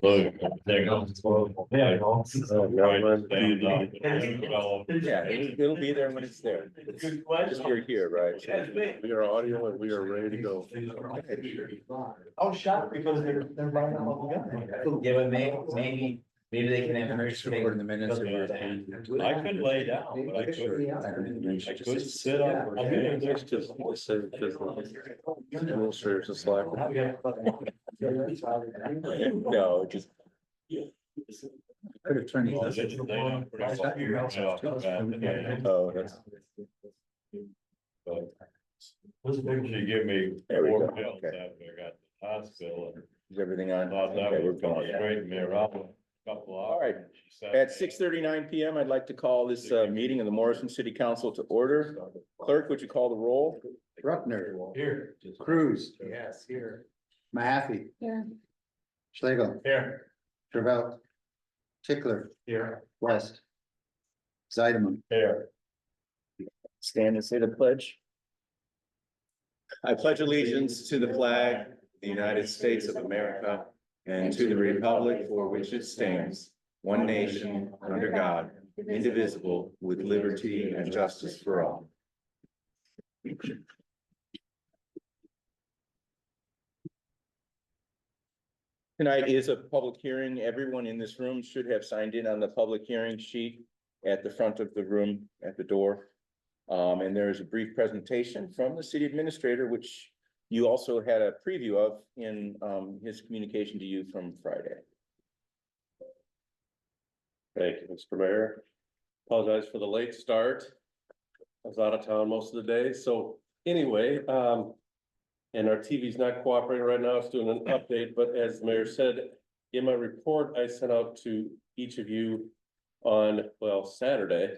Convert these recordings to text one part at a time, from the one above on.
Look, there goes. Yeah. Yeah, it'll be there when it's there. It's just you're here, right? We are audio and we are ready to go. I was shocked because they're running out of gun. Yeah, but maybe they can have. Just recording the minutes of your. I could lay down, but I could sit up. It's just, administrators and slack. No, just. Could have turned it. Oh, that's. She gave me There we 4 go, pills okay. after I got to the hospital and Is everything on? thought that Okay, we're was gonna going. straighten me around a couple of All right. hours. She said- At 6:39 PM, I'd like to call this meeting of the Morrison City Council to order. Clerk, would you call the roll? Bruckner. Here. Cruz. Yes, here. Mahaffey. Yeah. Schlegel. Here. Travelt. Tickler. Here. West. Zeideman. Here. Stand and say the pledge. I pledge allegiance to the flag, of the United States of America, and to the republic for which it stands, one nation, under God, indivisible, with liberty and justice for all. Tonight is a public hearing. Everyone in this room should have signed in on the public hearing sheet at the front of the room at the door. And there is a brief presentation from the city administrator, which you also had a preview of in his communication to you from Friday. Thank you, Mr. Mayor. Apologize for the late start. I was out of town most of the day, so anyway, and our TV's not cooperating right now, it's doing an update, but as the mayor said, in my report I sent out to each of you on, well, Saturday.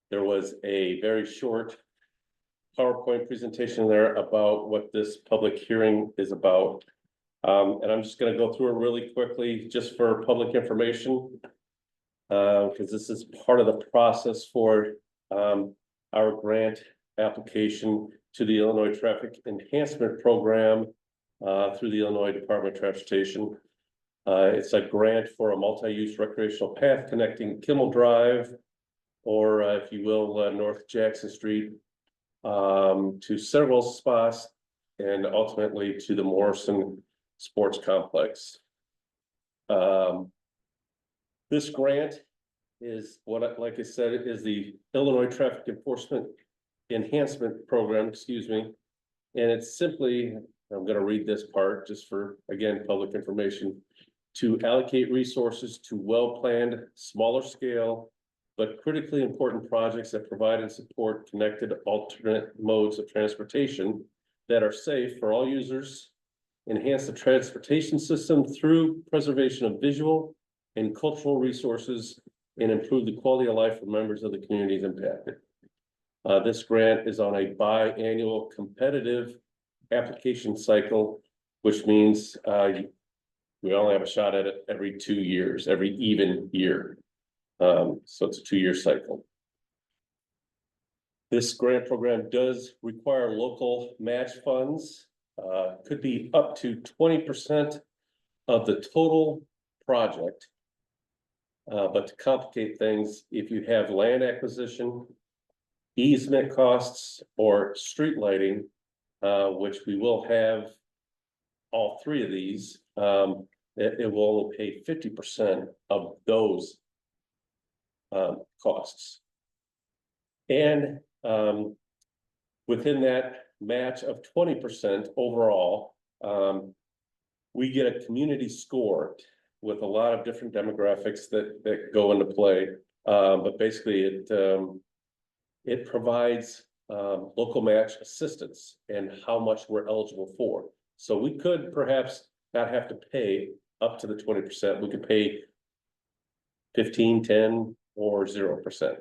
There was a very short PowerPoint presentation there about what this public hearing is about. And I'm just gonna go through it really quickly, just for public information. Because this is part of the process for our grant application to the Illinois Traffic Enhancement Program through the Illinois Department of Transportation. It's a grant for a multi-use recreational path connecting Kimmel Drive, or if you will, North Jackson Street, to several spots and ultimately to the Morrison Sports Complex. This grant is what, like I said, it is the Illinois Traffic Enforcement Enhancement Program, excuse me. And it's simply, I'm gonna read this part just for, again, public information, to allocate resources to well-planned, smaller scale, but critically important projects that provide and support connected alternate modes of transportation that are safe for all users, enhance the transportation system through preservation of visual and cultural resources, and improve the quality of life for members of the communities impacted. This grant is on a biannual competitive application cycle, which means we only have a shot at it every 2 years, every even year. So it's a 2-year cycle. This grant program does require local match funds, could be up to 20% of the total project. But to complicate things, if you have land acquisition, easement costs, or street lighting, which we will have all 3 of these, it will only pay 50% of those costs. And within that match of 20% overall, we get a community score with a lot of different demographics that go into play. But basically it provides local match assistance and how much we're eligible for. So we could perhaps not have to pay up to the 20%. We could pay 15, 10, or 0%.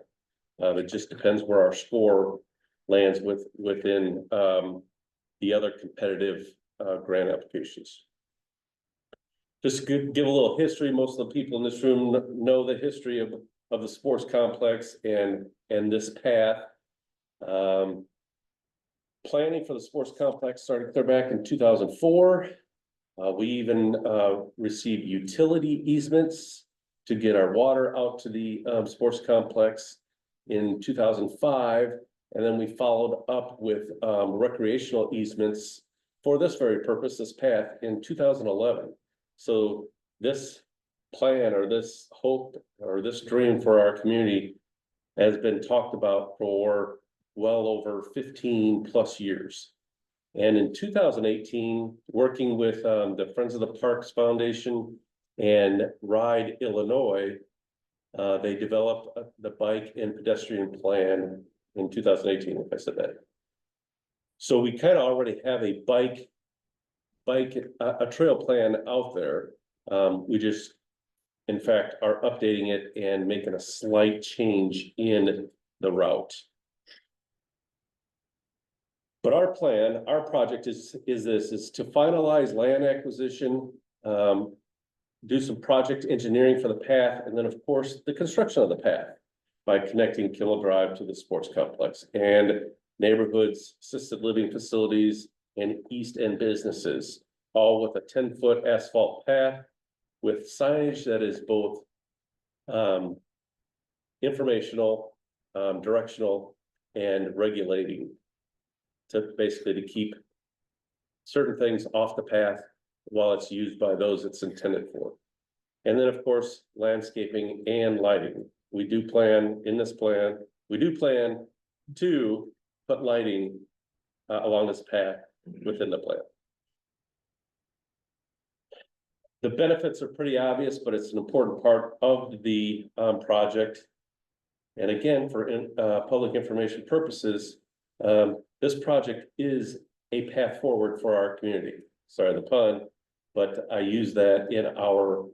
It just depends where our score lands within the other competitive grant applications. Just give a little history. Most of the people in this room know the history of the sports complex and this path. Planning for the sports complex started there back in 2004. We even received utility easements to get our water out to the sports complex in 2005. And then we followed up with recreational easements for this very purpose, this path, in 2011. So this plan or this hope or this dream for our community has been talked about for well over 15+ years. And in 2018, working with the Friends of the Parks Foundation and Ride Illinois, they developed the bike and pedestrian plan in 2018, if I said that. So we kind of already have a a trail plan out there. We just, in fact, are updating it and making a slight change in the route. But our plan, our project is to finalize land acquisition, do some project engineering for the path, and then of course, the construction of the path by connecting Kimmel Drive to the sports complex and neighborhoods, assisted living facilities, and east end businesses, all with a 10-foot asphalt path with signage that is both informational, directional, and regulating to basically keep certain things off the path while it's used by those it's intended for. And then, of course, landscaping and lighting. We do plan to put lighting along this path within the plan. The benefits are pretty obvious, but it's an important part of the project. And again, for public information purposes, this project is a path forward for our community. Sorry, the pun, but I use that in our,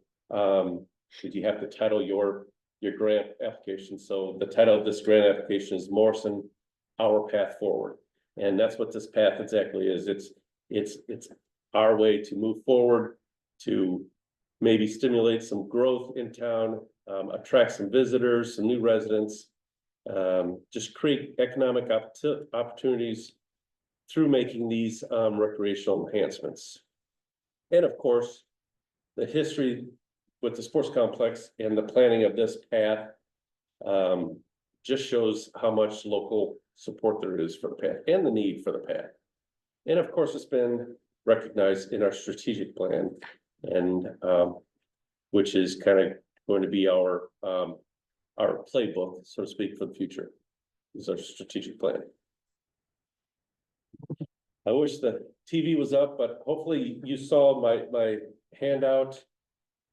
you have to title your grant application. So the title of this grant application is Morrison, Our Path Forward. And that's what this path exactly is. It's our way to move forward, to maybe stimulate some growth in town, attract some visitors, some new residents, just create economic opportunities through making these recreational enhancements. And of course, the history with the sports complex and the planning of this path just shows how much local support there is for the path and the need for the path. And of course, it's been recognized in our strategic plan, and which is kind of going to be our playbook, so to speak, for the future. Is our strategic plan. I wish the TV was up, but hopefully you saw my handout.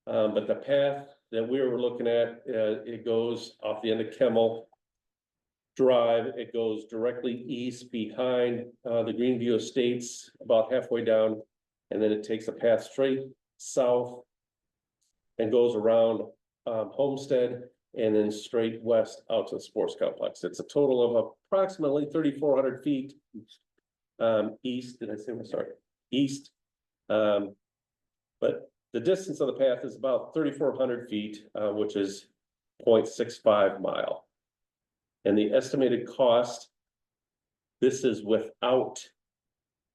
But the path that we were looking at, it goes off the end of Kimmel Drive. It goes directly east behind the Greenview Estates, about halfway down, and then it takes a path straight south and goes around Homestead and then straight west out to the sports complex. It's a total of approximately 3,400 feet east. Did I say? Sorry, east. But the distance of the path is about 3,400 feet, which is 0.65 mile. And the estimated cost, this is without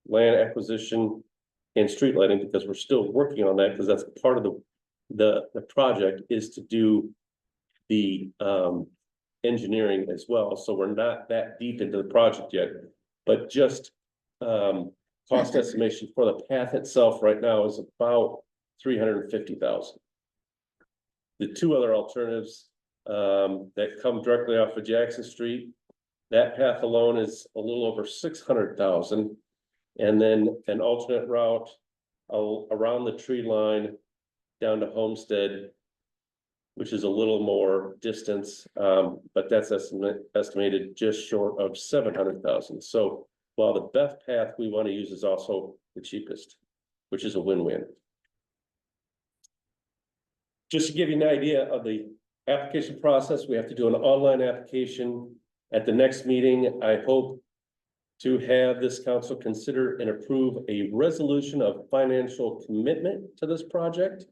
land acquisition and street lighting, because we're still working on that, because that's part of the project, is to do the engineering as well. So we're not that deep into the project yet, but just cost estimation for the path itself right now is about $350,000. The two other alternatives that come directly off of Jackson Street, that path alone is a little over $600,000, and then an alternate route around the tree line down to Homestead, which is a little more distance, but that's estimated just short of $700,000. So while the best path we want to use is also the cheapest, which is a win-win. Just to give you an idea of the application process, we have to do an online application. At the next meeting, I hope to have this council consider and approve a resolution of financial commitment to this project.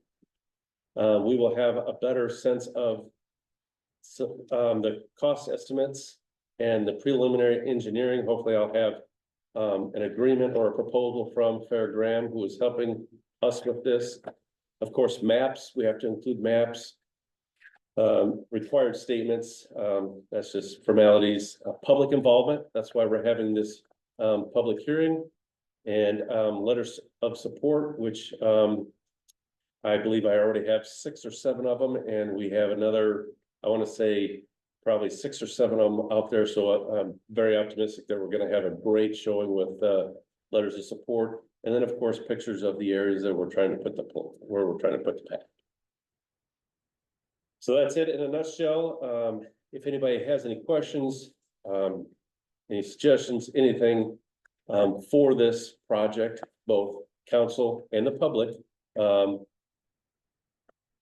We will have a better sense of the cost estimates and the preliminary engineering. Hopefully I'll have an agreement or a proposal from Fair Graham, who is helping us with this. Of course, maps, we have to include maps. Required statements, that's just formalities, public involvement, that's why we're having this public hearing. And letters of support, which I believe I already have 6 or 7 of them, and we have another, I want to say, probably 6 or 7 of them out there, so I'm very optimistic that we're gonna have a great showing with letters of support. And then, of course, pictures of the areas that we're trying to put where we're trying to put the path. So that's it in a nutshell. If anybody has any questions, any suggestions, anything for this project, both council and the public,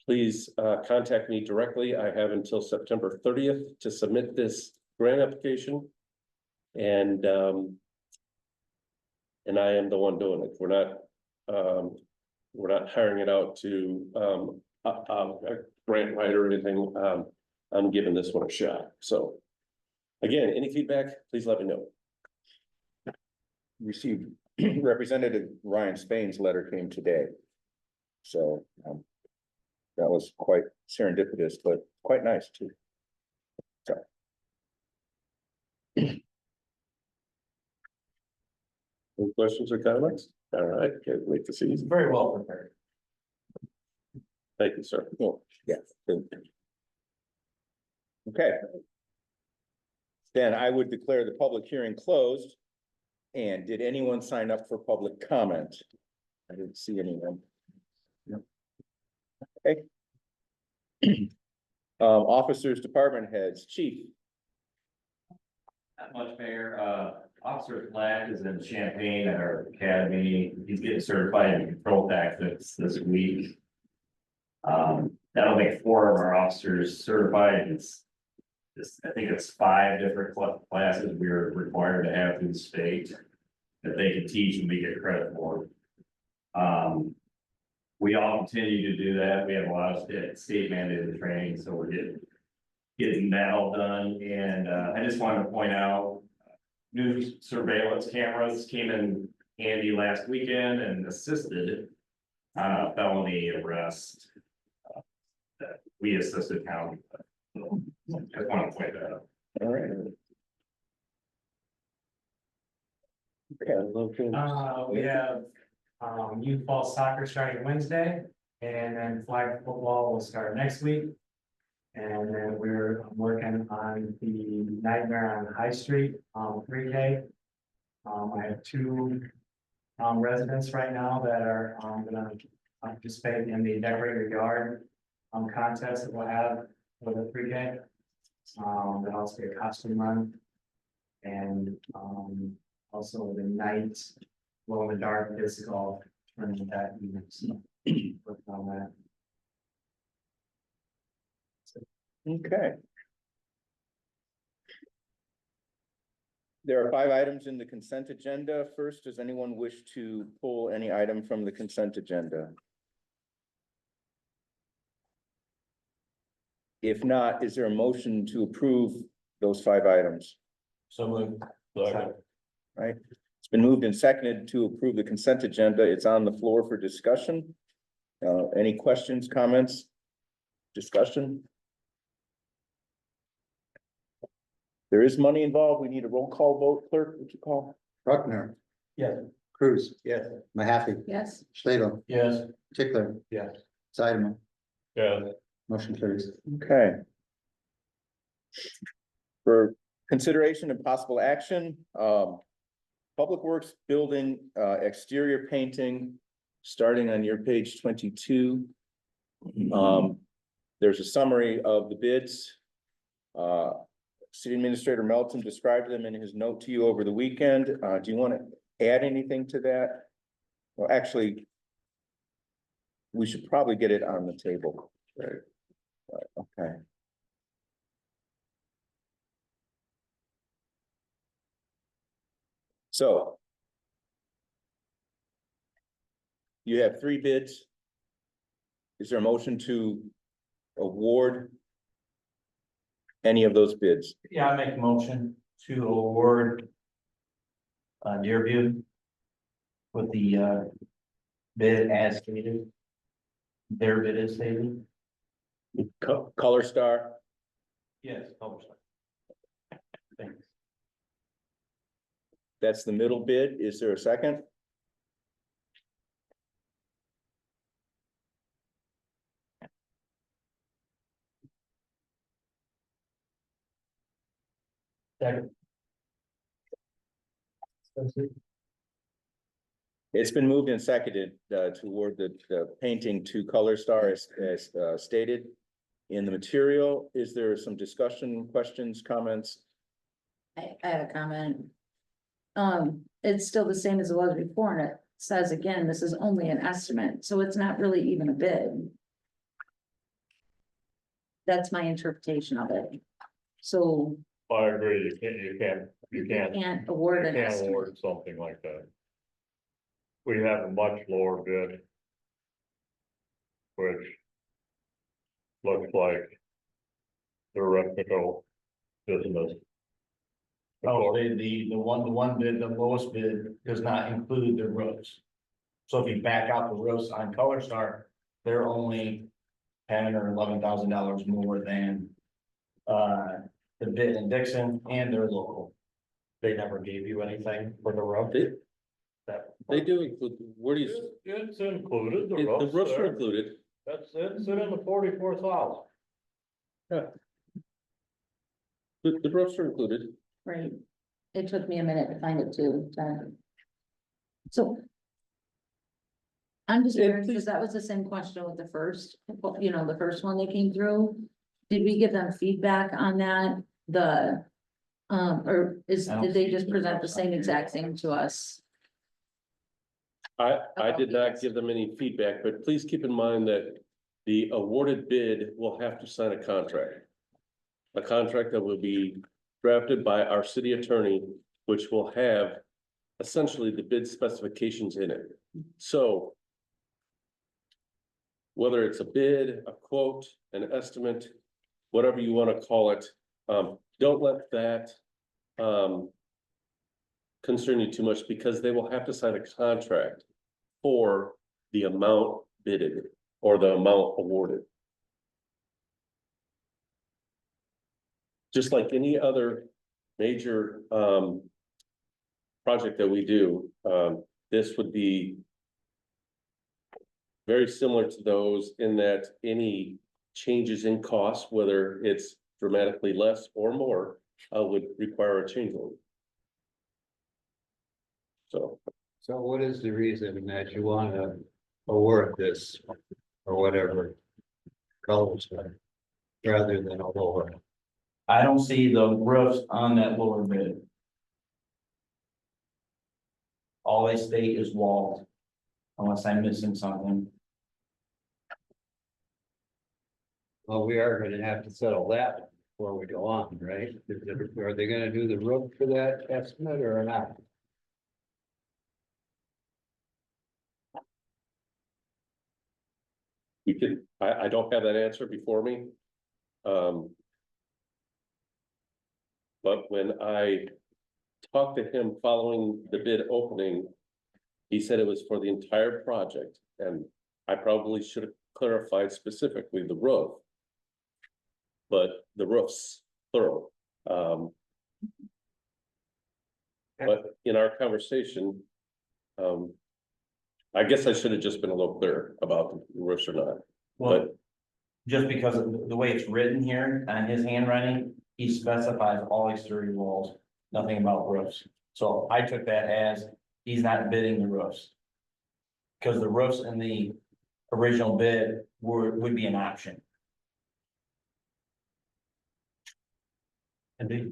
please contact me directly. I have until September 30th to submit this grant application. And I am the one doing it. We're not hiring it out to a grant writer or anything. I'm giving this one a shot. So again, any feedback, please let me know. Received Representative Ryan Spain's letter came today. So that was quite serendipitous, but quite nice too. So. Any questions or comments? All right, can't wait to see you. Very well prepared. Thank you, sir. Well, yeah. Okay. Then I would declare the public hearing closed. And did anyone sign up for public comment? I didn't see anyone. No. Okay. Officers, department heads, chief. Not much, Mayor. Officer Black is in Champaign at our academy. He's getting certified in control tactics this week. That'll make 4 of our officers certified. I think it's 5 different classes we're required to have through the state that they can teach and we get credit for. We all continue to do that. We have a lot of state mandated training, so we're getting that all done. And I just wanted to point out, new surveillance cameras came in handy last weekend and assisted felony arrest that we assisted county. I want to point that out. All right. Okay. We have, youth ball soccer starting Wednesday, and then flag football will start next week. And then we're working on the Nightmare on High Street, 3K. I have 2 residents right now that are, gonna participate in the Decorate Your Yard contest that we'll have for the 3K. There'll also be a costume run. And, also the night, glow in the dark disc golf tournament that evening. So, working on that. Okay. There are 5 items in the consent agenda. First, does anyone wish to pull any item from the consent agenda? If not, is there a motion to approve those 5 items? So moved. Right? It's been moved and seconded to approve the consent agenda. It's on the floor for discussion. Any questions, comments, discussion? There is money involved. We need a roll call vote. Clerk, would you call? Bruckner. Yes. Cruz. Yes. Mahaffey. Yes. Schlegel. Yes. Tickler. Yes. Sideman. Yeah. Motion carries. Okay. For consideration and possible action, Public Works Building, exterior painting, starting on your page 22. There's a summary of the bids. City Administrator Melton described them in his note to you over the weekend. Do you want to add anything to that? Well, actually, we should probably get it on the table. Right. Okay. So you have 3 bids. Is there a motion to award any of those bids? Yeah, I make a motion to award Deerview with the bid as stated. Their bid is stated. Color Star, Yes. Thanks. that's the middle bid. Is there a second? Second. It's been moved and seconded toward the painting to Color Star as stated in the material. Is there some discussion, questions, comments? I have a comment. It's still the same as it was before, and it says again, this is only an estimate, so it's not really even a bid. That's my interpretation of it. So I agree, you you can't can't award an estimate. award something like that. We have a much lower bid. Which. Looks like. The reputable business. Oh, the one bid, the lowest bid does not include the roofs. So if you back out the roofs on Color Star, they're only $10,000 or $11,000 more than. The bid in Dixon, and they're local. They never gave you anything for the roof? They do include, where do you, It's included, the the roofs roofs are there. included. It's in the 44,000. The roofs are included. Right. It took me a minute to find it too. So. I'm just Yeah, curious, please. because that was the same question with the first, the first one that came through. Did we give them feedback on that? Or did they just present the same exact thing to us? I did not give them any feedback, but please keep in mind that the awarded bid will have to sign a contract. A contract that will be drafted by our city attorney, which will have essentially the bid specifications in it. So whether it's a bid, a quote, an estimate, whatever you want to call it, don't let that concern you too much, because they will have to sign a contract for the amount bidded or the amount awarded. Just like any other major project that we do, this would be very similar to those in that any changes in cost, whether it's dramatically less or more, would require a change order. So So what is the reason that you want to award this or whatever colors are rather than a lower? I don't see the roofs on that lower bid. All they state is walls. Unless I'm missing something. Well, we are going to have to settle that before we go on, right? Are they going to do the roof for that estimate or not? we could, I don't have that answer before me. But when I talked to him following the bid opening, he said it was for the entire project, and I probably should have clarified specifically the roof. But the roof's plural. But in our conversation, I guess I should have just been a little clearer about the roofs or not. Well, just because of the way it's written here on his handwriting, he specifies all exterior walls, nothing about roofs. So I took that as he's not bidding the roofs. Because the roofs in the original bid would be an option. And did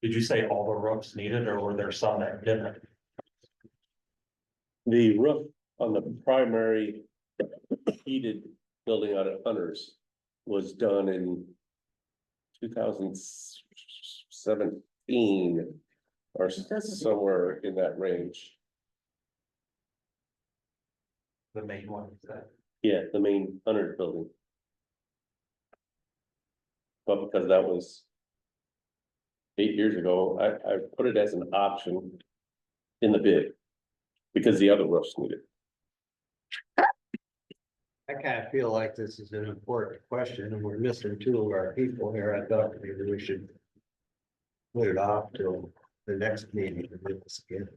you say all the roofs needed, or were there some that didn't? The roof on the primary heated building out at Hunters was done in 2017 or somewhere in that range. The main one, is that? Yeah, the main Hunters building. But because that was 8 years ago, I put it as an option in the bid because the other roofs needed. I kind of feel like this is an important question and we're missing two of our people here. I thought maybe we should put it off till the next meeting to do this again.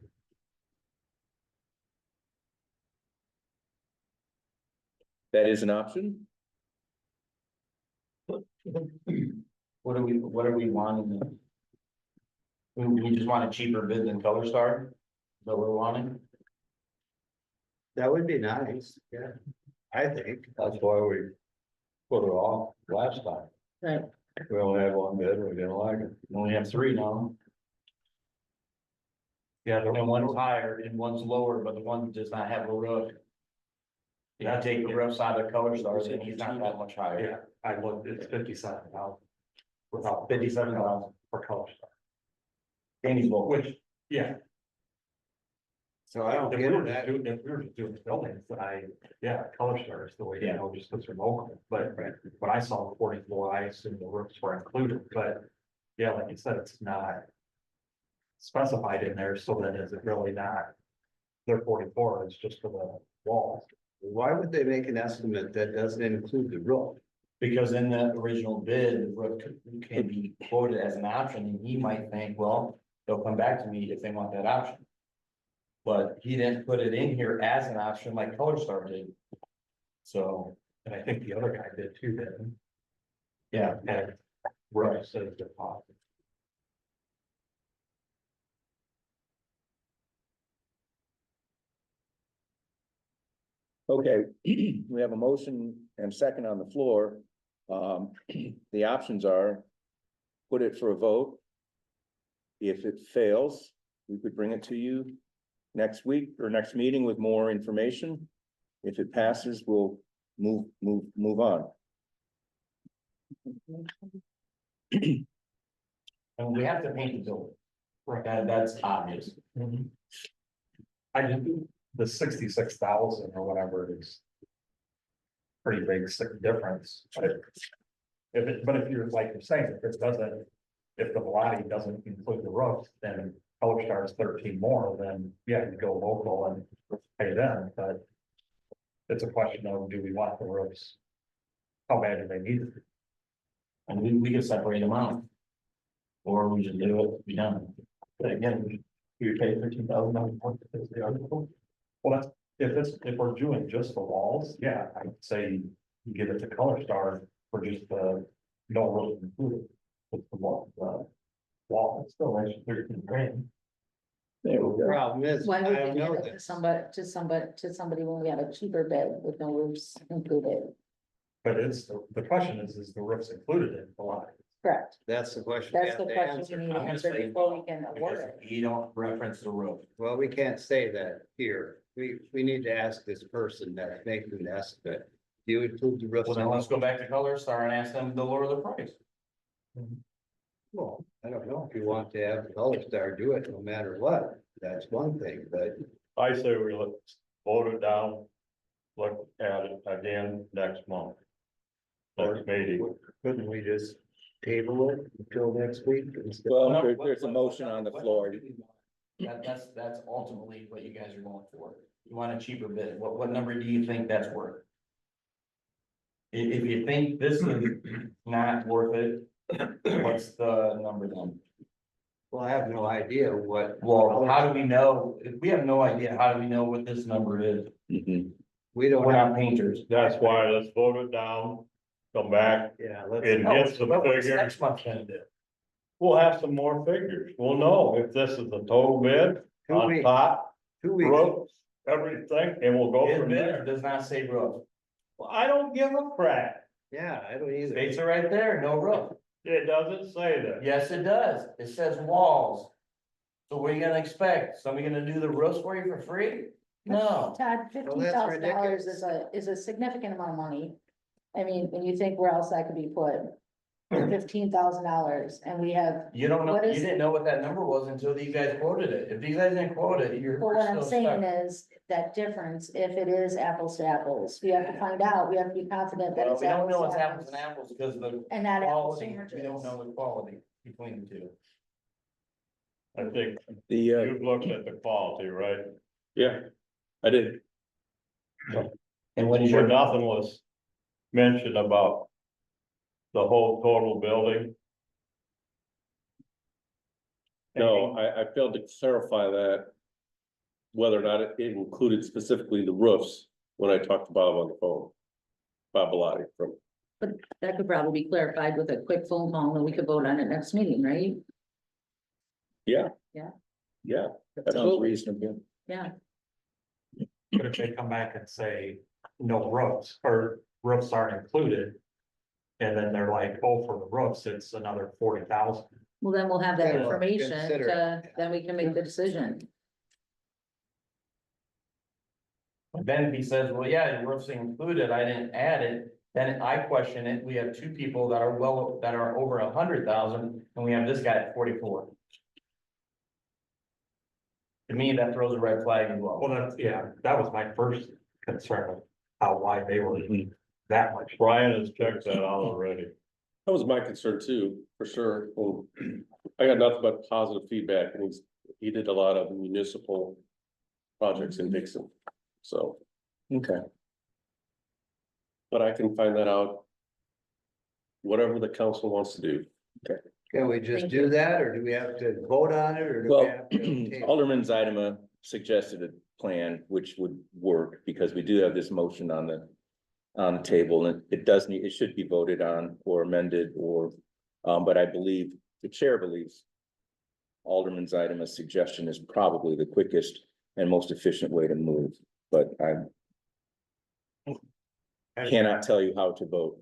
That is an option. What are we wanting? We just want a cheaper bid than Color Star? Is that what we're wanting? That would be nice, yeah. I think. That's why we put it off last time. Right. We only had one bid, we didn't like it. We only have three now. Yeah, And one's higher and one's lower, but the one does not have a roof. If you take the roofs out of Color Stars, and he's not that much higher. I looked, it's 57,000. Without 57,000 for color star. And he's lower. Which, yeah, So I don't if get we were that. just doing, if we were just doing buildings, yeah, color star is the way to Yeah. go, just because they're local. But when I saw the 44, I assumed the roofs were included, but yeah, like you said, it's not specified in there, so then is it really not? They're 44, it's just for the walls. Why would they make an estimate that doesn't include the roof? Because in the original bid, the roof can be quoted as an option, and he might think, well, they'll come back to me if they want that option. But he didn't put it in here as an option like Color Star did. So, And I think the other guy did too, then. yeah, And roof says deposit. Okay, we have a motion and second on the floor. The options are put it for a vote. If it fails, we could bring it to you next week or next meeting with more information. If it passes, we'll move on. and we have to paint the building. That's obvious. I did the 66,000 or whatever it is. Pretty big difference, but if you're like you're saying, if it doesn't, if the Velati doesn't include the roof, then Color Star is 13 more, then yeah, you go local and pay them, but. It's a question of, do we want the roofs? How bad do they need it? And we can separate them out. Or we just do it, be done. But again, we pay $13,000 for the article. Well, if we're doing just the walls, yeah, I'd say you give it to Color Star for just the no roof included. With the wall, it's still actually 13 grand. There we go. Problem is, Why I would we don't give know it to this. somebody when we have a cheaper bid with no roofs included? But the question is the roofs included in the lot? Correct. That's the question. we That's have the to question answer. we need I'm gonna answered say before we can award Because it. you don't reference the roof. Well, we can't say that here. We need to ask this person that's making the estimate. Do you include the roof? Well, then let's go back to Color Star and ask them to lower the price. Well, I don't know if you want to have the Color Star do it no matter what. That's one thing, but I say we let's vote it down, look at it again next month. Next meeting. couldn't we just table it until next week instead? Well, No, there's a motion on the what floor. number do we want? That's ultimately what you guys are going for. You want a cheaper bid. What number do you think that's worth? If you think this is not worth it, what's the number then? Well, I have no idea what. Well, how do we know? If we have no idea, how do we know what this number is? Mhm. We don't We're have, not painters. That's why let's vote it down, come back yeah, let's. and get some Well, what's figures. Next month gonna do. We'll have some more figures. We'll know if this is the total bid 2 on weeks, top, 2 weeks. roof, everything, and we'll go His from bid there. does not say roof. Well, I don't give a crap. Yeah, I don't either. States are right there, no roof. It doesn't say that. Yes, it does. It says walls. So what are you gonna expect? Somebody gonna do the roofs for you for free? No. Todd, $15,000 is a significant amount of money. I mean, when you think where else that could be put, $15,000, and we have, You don't know, What you is- didn't know what that number was until these guys quoted it. If these guys didn't quote it, you're but what I'm still saying stuck. is that difference, if it is apples to apples, we have to find out, we have to be confident that Well, it's we don't know apples it's to apples and apples. apples because the And not apples to quality, oranges. we don't know the quality between the two. I think The, you've looked at the quality, right? Yeah, I did. And what is But your, nothing was mentioned about the whole total building. No, I failed to clarify that. Whether or not it included specifically the roofs when I talked to Bob on the phone. Bob Bellotti from, But that could probably be clarified with a quick phone call and we could vote on it next meeting, right? yeah. Yeah. Yeah, That sounds absolutely. reasonable. Yeah, But if they come back and say no roofs or roofs aren't included. And then they're like, oh, for the roofs, it's another 40,000. well, then we'll have that Yeah, well, information consider to, it. then we can make the decision. then if he says, well, yeah, the roof's included, I didn't add it, then I question it, we have two people that are that are over 100,000, and we have this guy at 44. To me, that throws a red flag as well. Well, that's, yeah, that was my first concern of how wide they were that much. Brian has checked that out already. That was my concern too, for sure. Well, I got nothing but positive feedback and he did a lot of municipal projects in Dixon. So, Okay, but I can find that out. Whatever the council wants to do. Can we just Thank do that, or do we have to vote on it, or do we well, have to? table? Alderman Zeidema suggested a plan which would work because we do have this motion on the table and it does need, it should be voted on or amended or, but I believe, the chair believes Alderman Zeidema's suggestion is probably the quickest and most efficient way to move, but I cannot tell you how to vote.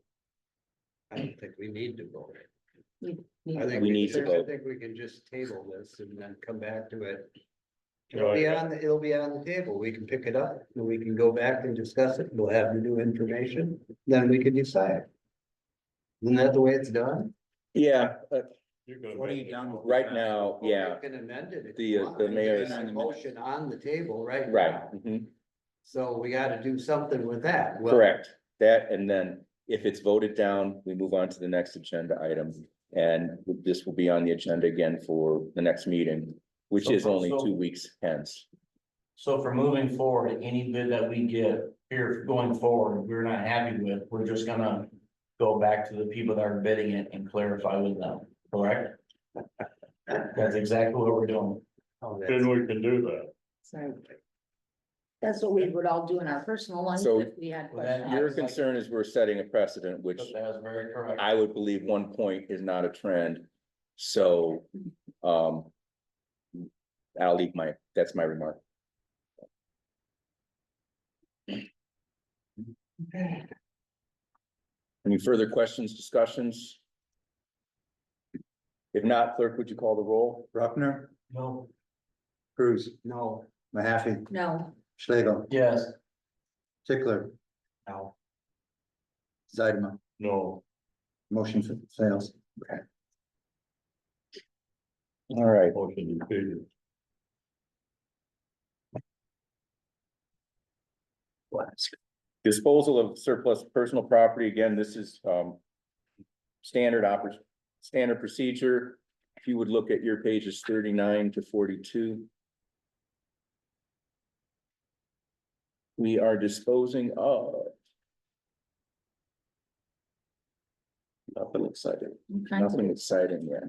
I don't think we need to vote. We I think We need to I vote. think we can just table this and then come back to it. Right. It'll be on the table. We can pick it up and we can go back and discuss it. We'll have the new information, then we can decide. Isn't that the way it's done? Yeah, You're gonna what are make you it- done right now? Yeah, We can amend it. if The, you want. the mayor There's is- a motion on the table right now. right. Mhm. So we gotta do something with that. Well, Correct, that, and then if it's voted down, we move on to the next agenda item. And this will be on the agenda again for the next meeting, which is only 2 weeks hence. So for moving forward, any bid that we get here going forward, we're not happy with, we're just gonna go back to the people that are bidding it and clarify with them, correct? That's exactly what we're doing. oh, that's- Then we can do that. So that's what we would all do in our personal ones So- if we had Well, then questions. Your concern is we're setting a precedent, which That was very correct. I would believe 1 point is not a trend. So, I'll leave that's my remark. Any further questions, discussions? If not, clerk, would you call the roll? Bruckner, No. Cruz, No, Mahaffey, No, Schlegel, Yes. Tickler, Now, Zeidema, No, motion fails. All right, motion defeated. disposal of surplus personal property, again, this is, standard procedure. If you would look at your pages 39 to 42. We are disposing of, Nothing exciting. okay. nothing exciting yet.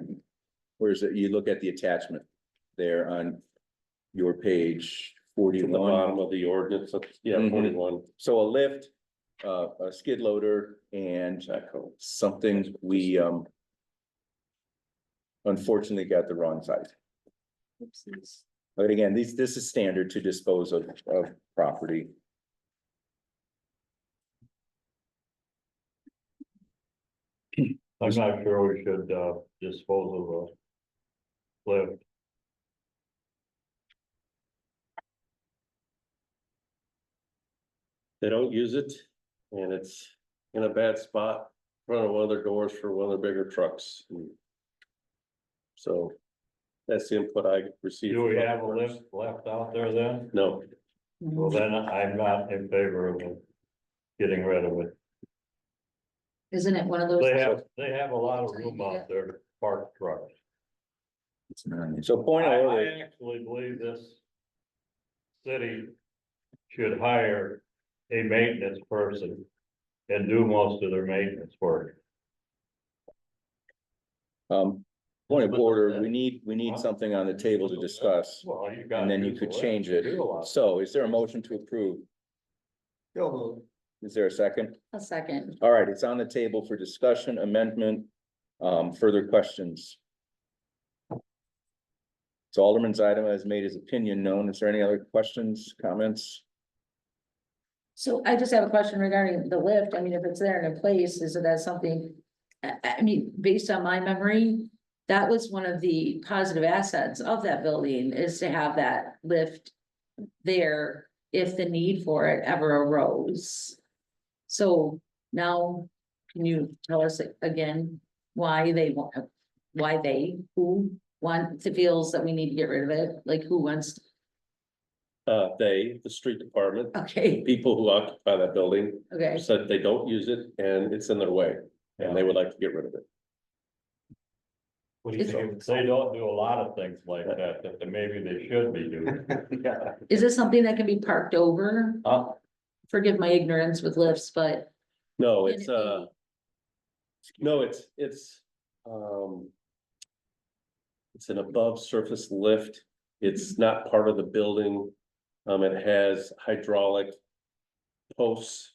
Where's it, you look at the attachment there on your page To the 41. bottom of the ordinance, yeah, Mhm. 41. So a lift, a skid loader and something we, unfortunately got the wrong size. Oopsies. But again, this is standard to dispose of property. I'm not sure we should, dispose of a lift. They don't use it and it's in a bad spot in front of one of their doors for one of their bigger trucks. So that's the input I received. Do we from have a others. lift left out there then? No, Well, then I'm not in favor of getting rid of it. Isn't it one of those? They have a lot of room out there to park trucks. So point of I order, actually believe this city should hire a maintenance person and do most of their maintenance work. Point of order, we need something on the table to discuss, Well, you got. and then you could change it. So is there a motion to approve? Is there a second? A second. All right, it's on the table for discussion, amendment, further questions. So Alderman Zaidama has made his opinion known. Is there any other questions, comments? So I just have a question regarding the lift. I mean, if it's there and in place, is it as something? I mean, based on my memory, that was one of the positive assets of that building is to have that lift there if the need for it ever arose. So now, can you tell us again why they want, who feels that we need to get rid of it? Like who wants, The street department, okay, people who occupy that building okay. said they don't use it and it's in their way. And they would like to get rid of it. What do you think? They don't do a lot of things like that maybe they should be doing. Is this something that can be parked over? Forgive my ignorance with lifts, but. No, Can it's, it be- no, it's an above surface lift. It's not part of the building. It has hydraulic posts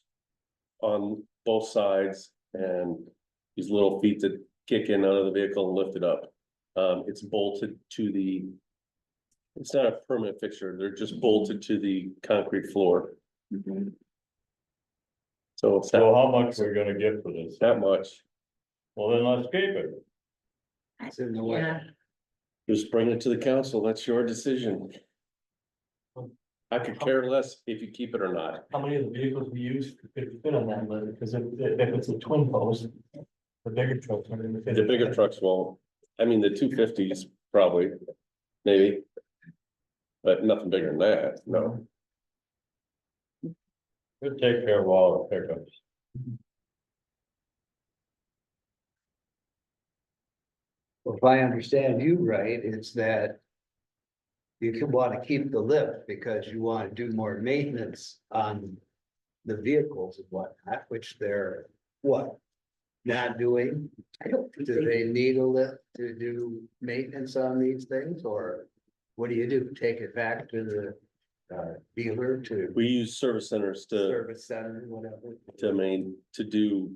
on both sides and these little feet that kick in out of the vehicle and lift it up. It's bolted to it's not a permanent fixture. They're just bolted to the concrete floor. So it's So not how much we're gonna get for this? that much. Well, then let's keep it. It's in the way. Yeah, Just bring it to the council. That's your decision. I could care less if you keep it or not. How many of the vehicles we use could fit on that lift? Because if it's a twin post, the bigger trucks are gonna fit. The bigger trucks won't. I mean, the 250s probably, maybe. But nothing bigger than that, no. We'll take care of all the pickups. Well, if I understand you right, it's that you can want to keep the lift because you want to do more maintenance on the vehicles and whatnot, which they're what? Not doing? I don't think Do they need a lift to do maintenance on these things, or what do? Take it back to the dealer to We use service centers to service center, whatever? to do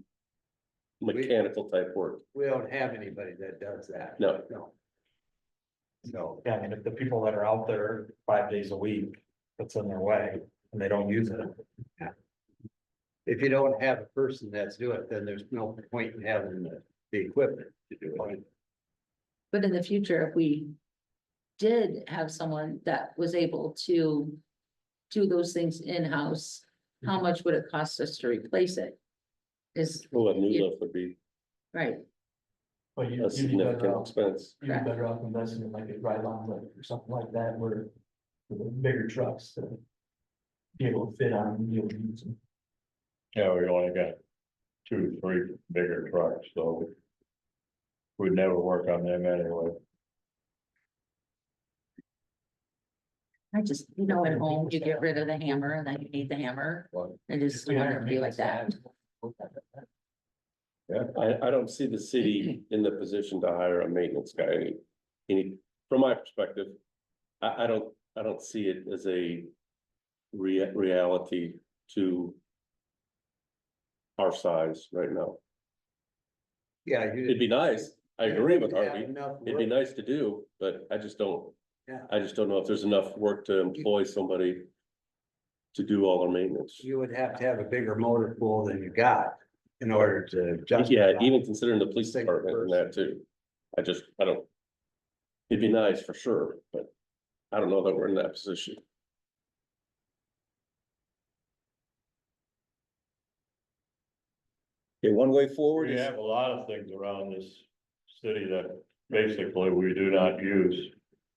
mechanical type work. We don't have anybody that does that. No. No. So, Yeah, I mean, if the people that are out there 5 days a week, that's in their way and they don't use it. if you don't have a person that's doing it, then there's no point in having the equipment to do it. but in the future, if we did have someone that was able to do those things in-house, how much would it cost us to replace it? Is, Well, a new You- lift would be right, But a you'd be significant better off, expense. you'd be better off investing in like a ride-on lift or something like that, where for the bigger trucks to be able to fit on and be able to use them. Yeah, we only got 2, 3 bigger trucks, so. We'd never work on them anyway. I just, at home, you get rid of the hammer and then you need the hammer. I just don't want it to be like that. I don't see the city in the position to hire a maintenance guy. From my perspective, I don't see it as a reality to our size right now. Yeah. It'd be nice. I agree with Have Harvey. enough It'd be work. nice to do, but I just don't. Yeah. I just don't know if there's enough work to employ somebody to do all their maintenance. You would have to have a bigger motor pool than you got in order to Yeah, justify. even considering the police Single department and that too. I don't. It'd be nice for sure, but I don't know that we're in that position. Okay, one way forward We is, have a lot of things around this city that basically we do not use.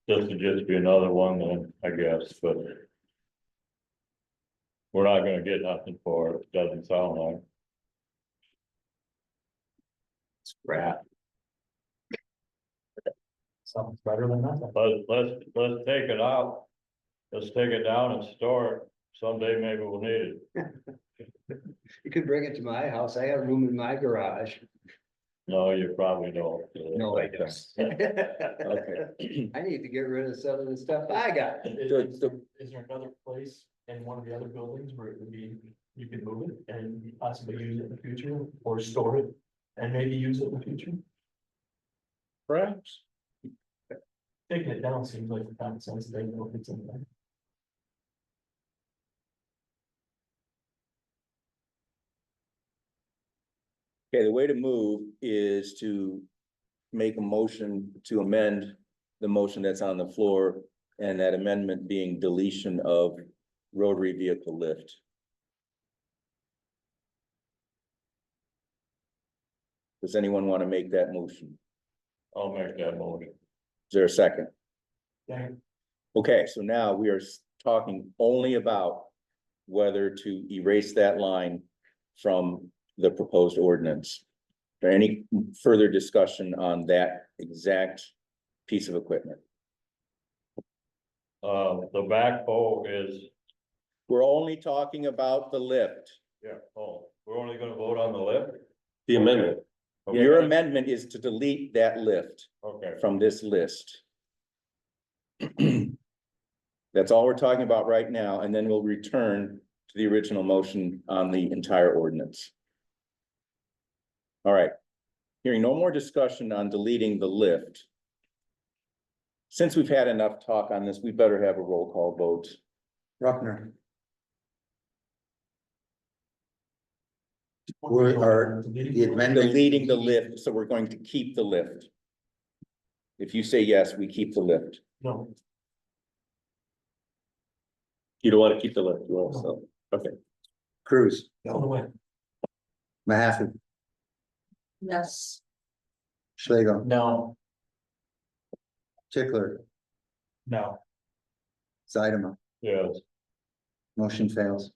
This would just be another one then, I guess, but. We're not gonna get nothing for it, doesn't sound like. Crap. Something's better than nothing. Let's take it out. Let's take it down and store it someday maybe we'll need it. You could bring it to my house. I have room in my garage. No, you probably don't. No, I don't. Okay. I need to get rid of some of the stuff I got. The- the- Is there another place in one of the other buildings where it would be, you could move it and possibly use it in the future, or store it and maybe use it in the future? Perhaps. Taking it down seems like a common sense thing, if it's in there. Okay, the way to move is to make a motion to amend the motion that's on the floor, and that amendment being deletion of rotary vehicle lift. Does anyone want to make that motion? I'll make that motion. Is there a second? Okay. Okay, so now we are talking only about whether to erase that line from the proposed ordinance. Is there any further discussion on that exact piece of equipment? The backhoe is, We're only talking about the lift. we're only gonna vote on the lift? The amendment. Your amendment is to delete that lift Okay, from this list. That's all we're talking about right now, and then we'll return to the original motion on the entire ordinance. All right, hearing no more discussion on deleting the lift. Since we've had enough talk on this, we better have a roll call vote. Bruckner. Are the amendment? Deleting the lift, so we're going to keep the lift. If you say yes, we keep the lift. No, You don't want to keep the lift, you want to sell. Okay. Cruz, all the way. Mahaffey, Yes. Schlegel, No, Tickler, no, Zeidema, yes, motion fails.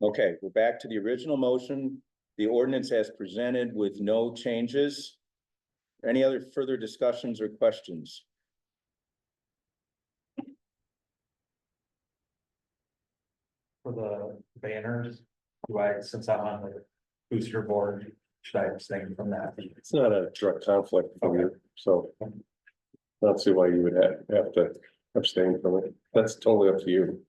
Okay, we're back to the original motion, the ordinance as presented with no changes. Any other further discussions or questions? For the banners, do I, since I'm on the booster board, should I abstain from that? It's not a direct conflict for you, so. I don't see why you would have to abstain from it. That's totally up to you.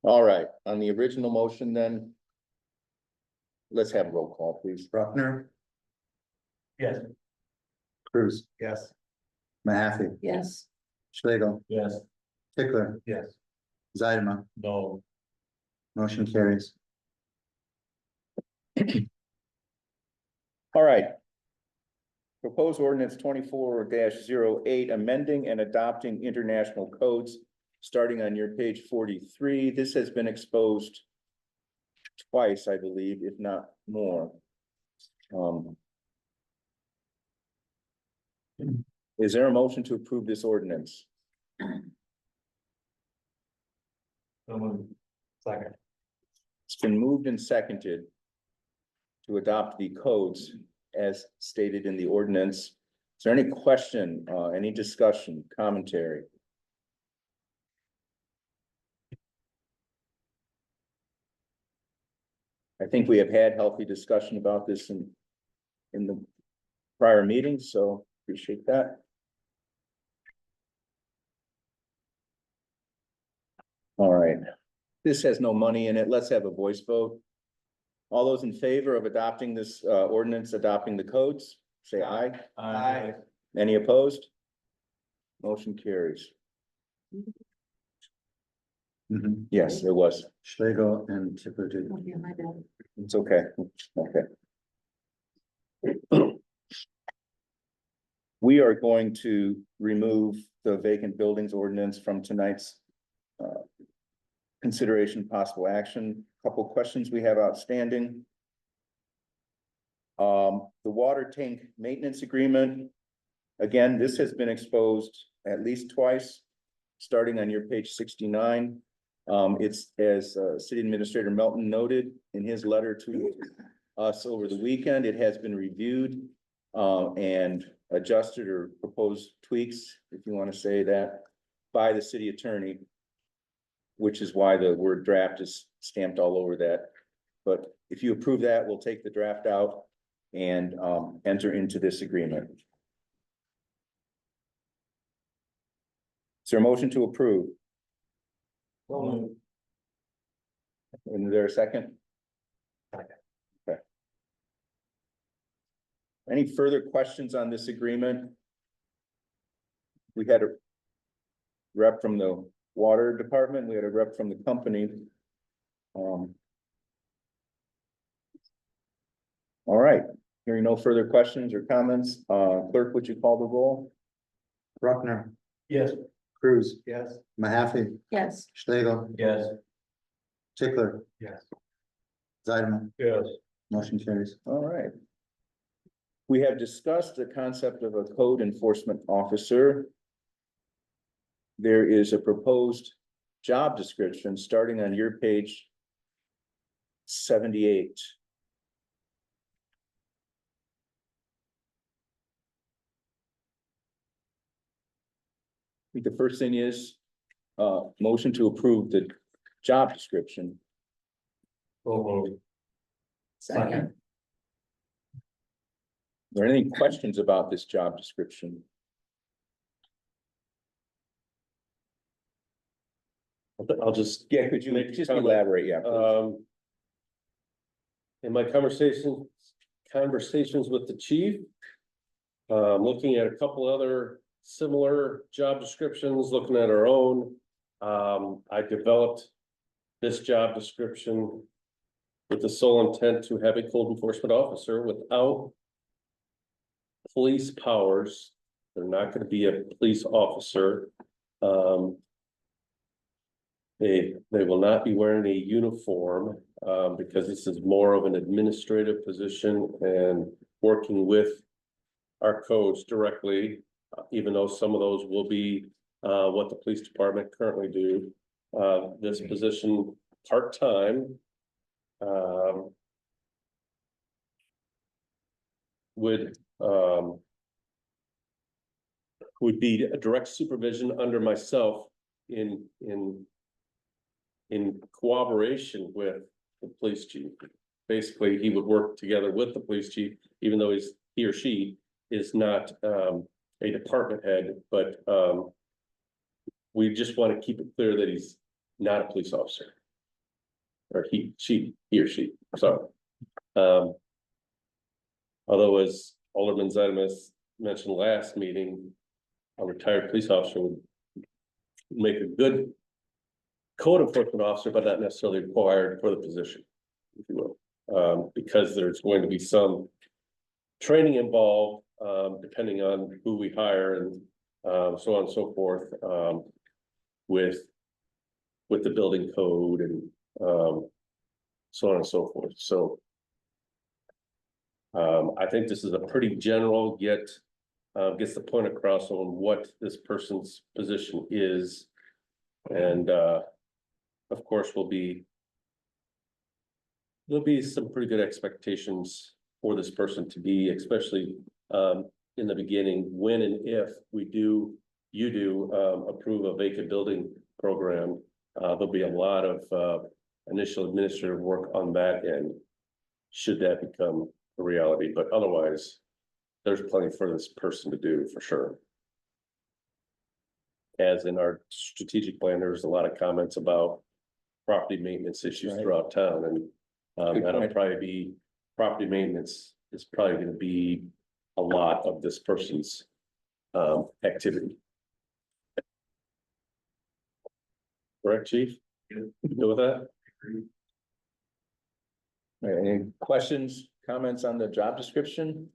All right, on the original motion then. Let's have a roll call, please. Bruckner, Yes. Cruz, yes, Mahaffey, Yes. Schlegel, Yes. Tickler, yes. Zeidema, no, motion carries. All right. Proposed ordinance 24-08, amending and adopting international codes, starting on your page 43. This has been exposed twice, I believe, if not more. Is there a motion to approve this ordinance? Second, It's been moved and seconded to adopt the codes as stated in the ordinance. Is there any question, any discussion, commentary? I think we have had healthy discussion about this in the prior meetings, so appreciate that. All right, this has no money in it. Let's have a voice vote. All those in favor of adopting this ordinance, adopting the codes, say aye. aye, Any opposed? Motion carries. Mhm. Yes, it was. Schlegel and Tickler did. Oh, yeah, my bad. It's okay. Okay. We are going to remove the vacant buildings ordinance from tonight's consideration, possible action. Couple questions we have outstanding. The water tank maintenance agreement. Again, this has been exposed at least twice, starting on your page 69. It's as City Administrator Melton noted in his letter to us over the weekend, it has been reviewed and adjusted or proposed tweaks, if you want to say that, by the city attorney, which is why the word draft is stamped all over that. But if you approve that, we'll take the draft out and enter into this agreement. Is there a motion to approve? And is there a second? Okay. Any further questions on this agreement? We had a rep from the water department, we had a rep from the company. All right, hearing no further questions or comments, clerk, would you call the roll? Bruckner, Yes. Cruz, Yes. Mahaffey, Yes, Schlegel, Yes. Tickler, Yes. Yes. motion carries. All right. We have discussed the concept of a code enforcement officer. There is a proposed job description starting on your page 78. I think the first thing is, motion to approve the job description. second, Are there any questions about this job description? I'll just, Yeah, could you Make a just comment. elaborate? Yeah. please. in my conversations with the chief, looking at a couple other similar job descriptions, looking at our own, I developed this job description with the sole intent to have a code enforcement officer without police powers. They're not gonna be a police officer. They will not be wearing a uniform, because this is more of an administrative position and working with our codes directly, even though some of those will be, what the police department currently do. This position, part-time, would be a direct supervision under myself in cooperation with the police chief. Basically, he would work together with the police chief, even though he or she is not a department head, but we just want to keep it clear that he's not a police officer. Or he or she, sorry. Although as Alderman Zedimus mentioned last meeting, a retired police officer would make a good code enforcement officer, but not necessarily required for the position, if you will. Because there's going to be some training involved, depending on who we hire and so on and so forth, with the building code and so on and so forth. So I think this is a pretty general, yet gets the point across on what this person's position is. And of course, there'll be some pretty good expectations for this person to be, especially in the beginning, when and if you do approve a vacant building program. There'll be a lot of initial administrative work on that end, should that become a reality, but otherwise, there's plenty for this person to do for sure. As in our strategic plan, there's a lot of comments about property maintenance issues Right. throughout town, and Good that'll point. probably be, property maintenance is probably gonna be a lot of this person's activity. Correct, chief? You know with that? Any questions, comments on the job description?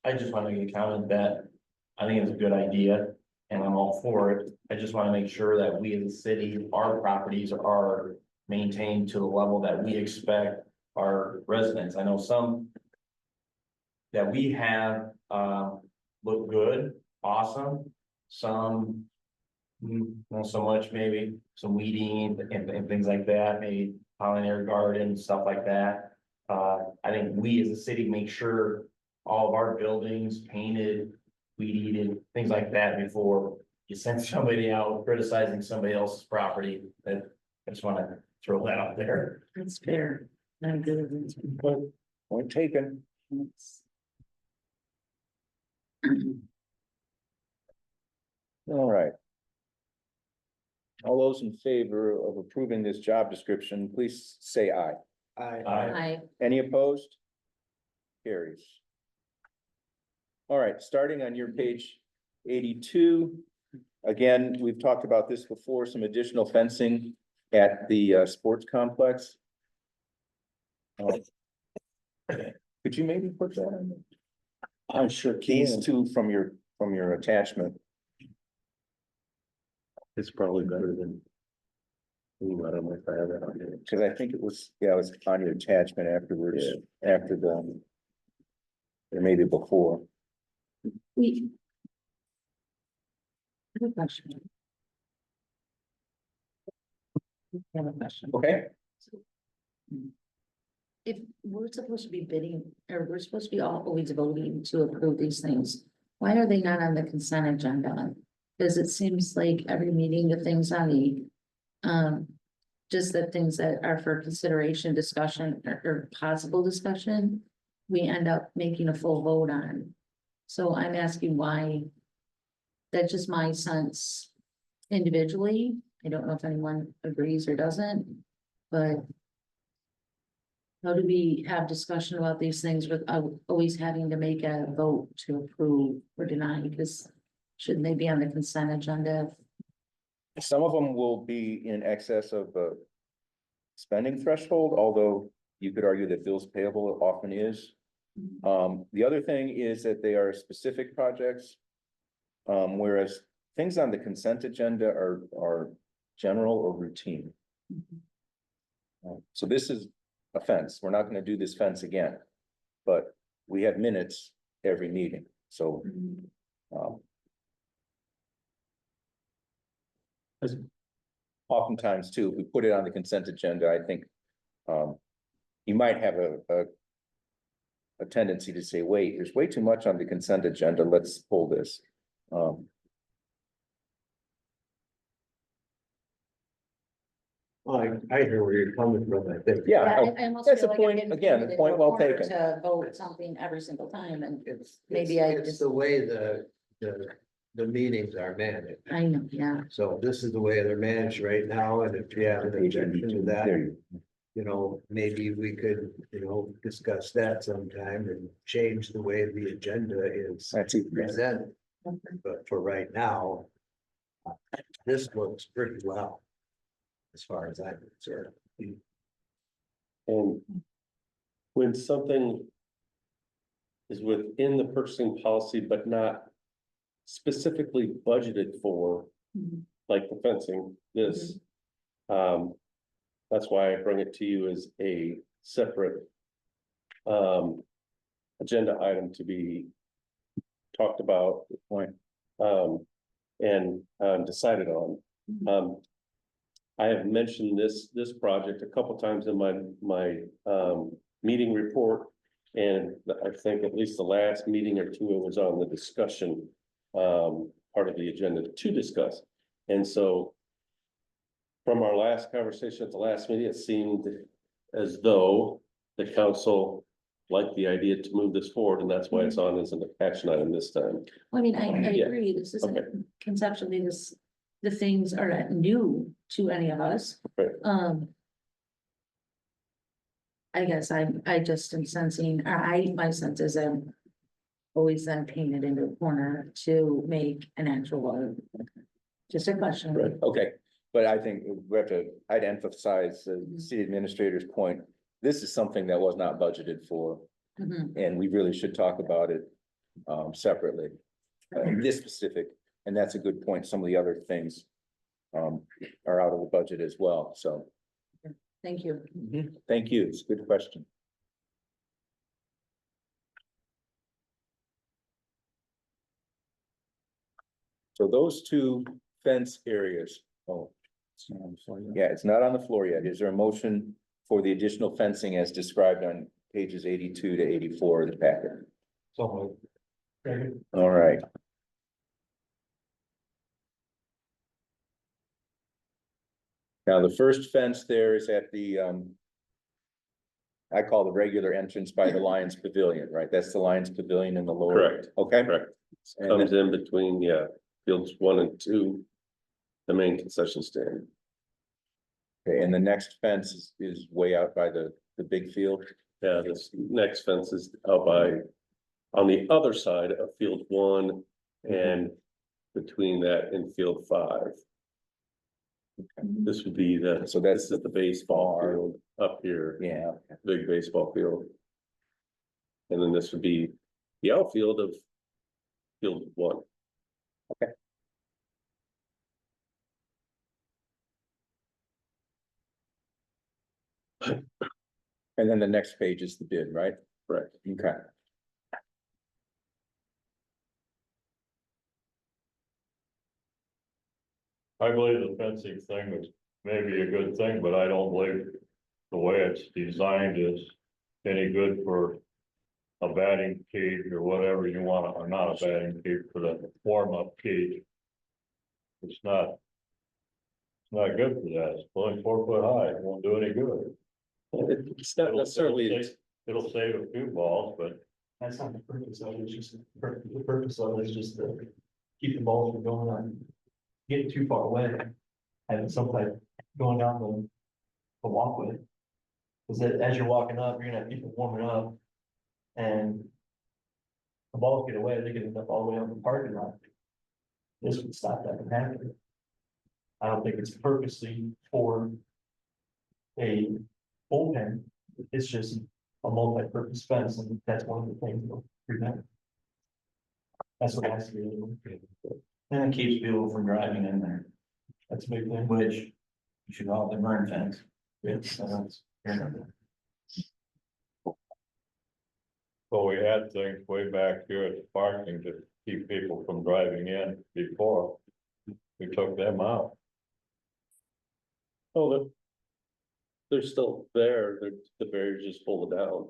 I just want to make a comment that I think it's a good idea and I'm all for it. I just want to make sure that we as a city, our properties are maintained to the level that we expect our residents. I know some that we have, look good, awesome, some not so much, maybe some weeding and things like that, maybe pollinary garden, stuff like that. I think we as a city make sure all of our buildings painted, weed eated, things like that before you send somebody out criticizing somebody else's property. That, I just wanna throw that out there. That's fair. I'm good with it. Point taken. All right. All those in favor of approving this job description, please say aye. I, Any opposed? Carries. All right, starting on your page 82. Again, we've talked about this before, some additional fencing at the sports complex. Could you maybe put that on? I sure These two from your attachment. It's probably better than. Ooh, I don't know if I have that on here. Cause I think it was on your attachment afterwards, after the. Or maybe before. we. I have a question. I have a question. Okay. If we're supposed to be bidding, or we're supposed to be always voting to approve these things, why are they not on the consent agenda? Because it seems like every meeting, the things on the, just the things that are for consideration, discussion, or possible discussion, we end up making a full vote on. So I'm asking why. That's just my sense individually. I don't know if anyone agrees or doesn't, but how do we have discussion about these things without always having to make a vote to approve or deny? Because shouldn't they be on the consent agenda? Some of them will be in excess of the spending threshold, although you could argue that bills payable often is. The other thing is that they are specific projects. Whereas things on the consent agenda are general or routine. So this is a fence. We're not gonna do this fence again. But we have minutes every meeting, so. Oftentimes too, if we put it on the consent agenda, I think. You might have a tendency to say, wait, there's way too much on the consent agenda, let's pull this. I hear where you're coming from, I think. Yeah, I almost that's feel a like I'm point, getting again, painted a point into a well corner taken. to vote something every single time, and Maybe It's just- the way the meetings are managed. I know, yeah. So this is the way they're managed right now, and if you have an objection to that, There you know, maybe we could, discuss that sometime and change the way the agenda is That's it. presented. But for right now, this works pretty well, as far as I'm concerned. And when something is within the purchasing policy, but not specifically budgeted for, Mhm. like the fencing, this, that's why I bring it to you as a separate agenda item to be talked about, Point. and decided on. I have mentioned this project a couple times in my meeting report. And I think at least the last meeting or two, it was on the discussion, part of the agenda to discuss. And so from our last conversation at the last meeting, it seemed as though the council liked the idea to move this forward, and that's why it's on as an action item this time. Well, I mean, I Yeah. agree, this isn't Okay. conceptually, the things are not new to any of us. Right. I guess I just am sensing, my sense is I'm always then painted into a corner to make an actual vote. Just a question. Right, okay, but I think we have to, I'd emphasize the city administrator's point. This is something that was not budgeted for, Mhm. and we really should talk about it separately. This specific, and that's a good point. Some of the other things are out of the budget as well, so. Thank you. Thank you, it's a good question. So those two fence areas, yeah, it's not on the floor yet. Is there a motion for the additional fencing as described on pages 82 to 84 of the packet? So. All right. Now, the first fence there is at the, I call the regular entrance by the Lions Pavilion, right? That's the Lions Pavilion in the lower. Correct. Okay. Correct. And Comes then, in between, yeah, fields 1 and 2. The main concession stand. okay, and the next fence is way out by the big field. Yeah, this next fence is out by, on the other side of field 1 and between that and field 5. This would be the, So that's this is the baseball field up here, Yeah, big baseball field. And then this would be the outfield of field 1. and then the next page is the bid, right? Right. Okay. I believe the fencing thing is maybe a good thing, but I don't believe the way it's designed is any good for a batting cage or whatever you want, or not a batting cage, for the warm-up cage. It's not good for that. It's only 4 foot high. It won't do any good. It's not necessarily, It'll save a few balls, but That's not the purpose of it, it's just, the purpose of it is just to keep the balls from going on, getting too far away. Having some type going down the walkway. Cause as you're walking up, you're gonna have people warming up. And the balls get away, they get enough all the way up the parking lot. This would stop that from happening. I don't think it's purposely for a bullpen, it's just a multi-purpose fence, and that's one of the things that prevent. That's what has to be, And it keeps people from driving in there, that's a big thing. which you should call it the burn fence. Yes, that's- so we had things way back here at the parking to keep people from driving in before. We took them out. oh, they're still there, the barriers just pulled down.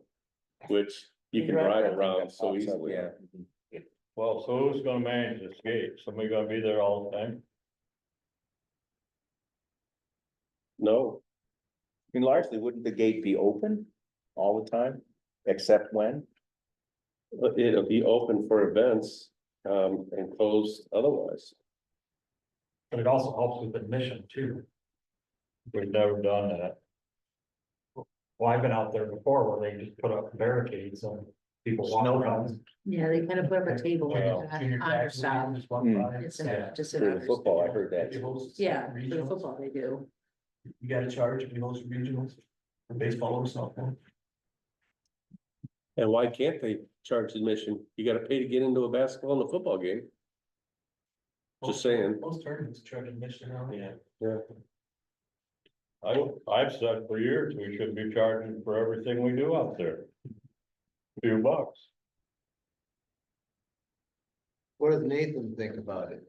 Which you can drive around so easily. Yeah. Well, so who's gonna manage this gate? Somebody gonna be there all the time? No, I mean, largely, wouldn't the gate be open all the time, except when? but it'll be open for events, and closed otherwise. but it also helps with admission too. We've never done that. Well, I've been out there before where they just put up barricades and people walk around. Yeah, they kind of put up a table Well, on Junior your tax stop. just walk Mm. by and It's say, just For the football, I heard that. Yeah, for the football they do. You gotta charge if you host regionals, for baseball or something. And why can't they charge admission? You gotta pay to get into a basketball and a football game. Just saying. Most tournaments charge admission now. Yeah. Yeah. I've said for years, we should be charging for everything we do out there. Few bucks. What does Nathan think about it?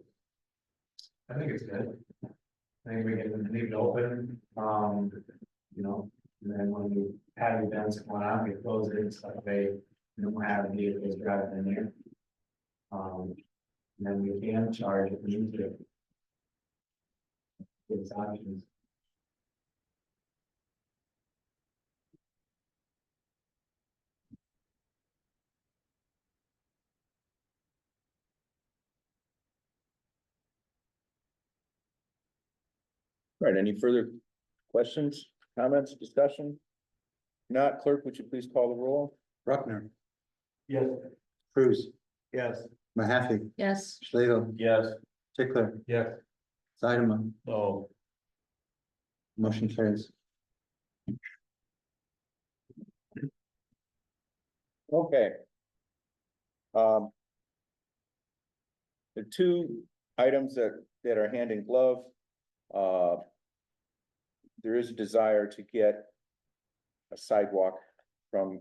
I think it's good. I think we can leave it open, you know, and then when we have events going on, we close it, so that way we don't have vehicles driving in there. And then we can charge if we need to. It's options. Right, any further questions, comments, discussion? Not, clerk, would you please call the roll? Bruckner, Yes. Cruz, Yes. Mahaffey, Yes, Schlegel, Yes, Tickler, Yes. Seidemann, So motion carries. Okay. The two items that are hand in glove. There is a desire to get a sidewalk from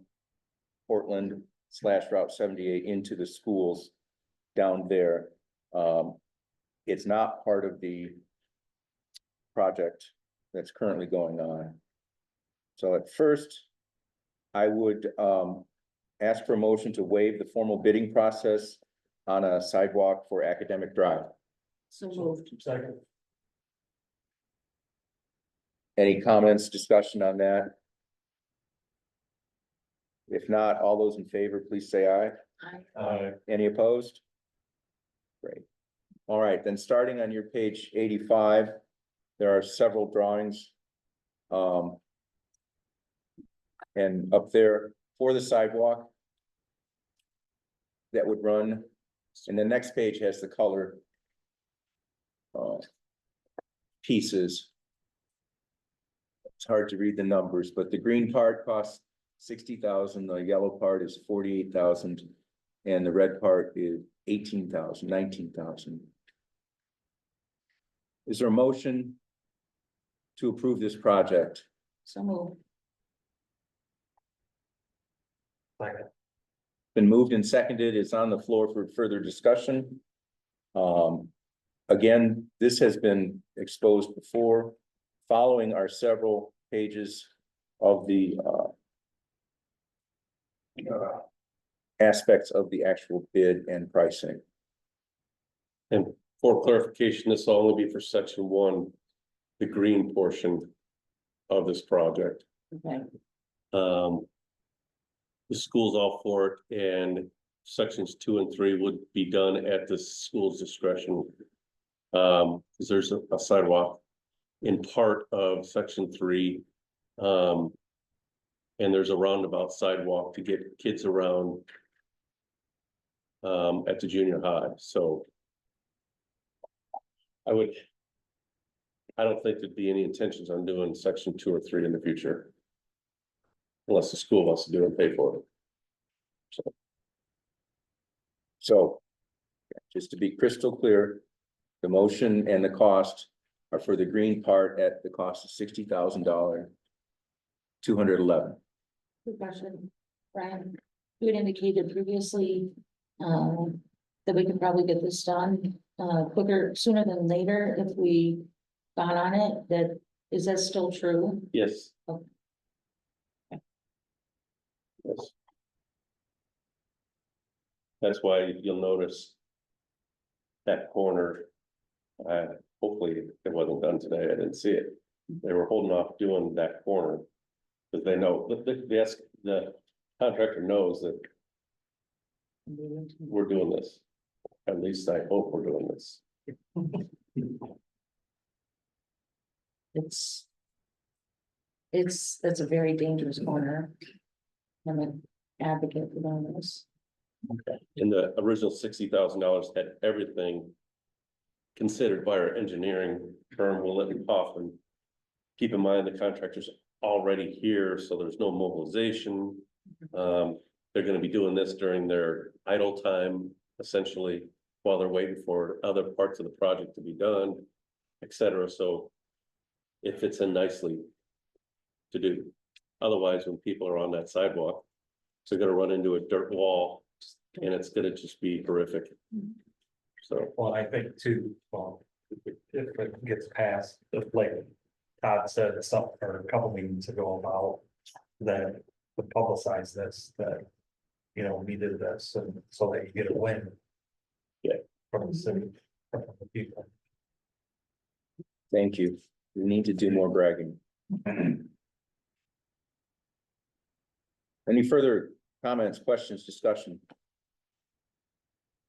Portland / Route 78 into the schools down there. It's not part of the project that's currently going on. So at first, I would ask for a motion to waive the formal bidding process on a sidewalk for Academic Drive. So moved. Second. Any comments, discussion on that? If not, all those in favor, please say aye. Any opposed? Great. All right, then starting on your page 85, there are several drawings. And up there for the sidewalk that would run, and the next page has the color pieces. It's hard to read the numbers, but the green part costs 60,000, the yellow part is 48,000, and the red part is 18,000, 19,000. Is there a motion to approve this project? So moved. Been moved and seconded. It's on the floor for further discussion. Again, this has been exposed before. Following are several pages of the aspects of the actual bid and pricing. And for clarification, this will only be for section 1, the green portion of this project. Okay, The school's all for it, and sections 2 and 3 would be done at the school's discretion. Because there's a sidewalk in part of section 3. And there's a roundabout sidewalk to get kids around at the junior high, so I don't think there'd be any intentions on doing section 2 or 3 in the future. Unless the school wants to do it and pay for it. So, just to be crystal clear, the motion and the cost are for the green part at the cost of $60,000, 211. good question. Brian, you had indicated previously, that we could probably get this done, quicker, sooner than later if we got on it. Is that still true? Yes. Okay. Yes. That's why you'll notice that corner, hopefully it wasn't done today, I didn't see it. They were holding off doing that corner. Because they know, the contractor knows that we're doing this. At least I hope we're doing this. That's a very dangerous corner. I'm an advocate for doing this. And the original $60,000 had everything considered by our engineering firm, Willett and Kaufman. Keep in mind, the contractor's already here, so there's no mobilization. They're gonna be doing this during their idle time, essentially, while they're waiting for other parts of the project to be done, et cetera, so it fits in nicely to do. Otherwise, when people are on that sidewalk, they're gonna run into a dirt wall, and it's gonna just be horrific. So, Well, I think too, well, if it gets passed, if like Todd said something or a couple meetings ago about that, to publicize this, that, you know, we did this, and so that you get a win. Yeah. From the city, from the people. Thank you. We need to do more bragging. Any further comments, questions, discussion?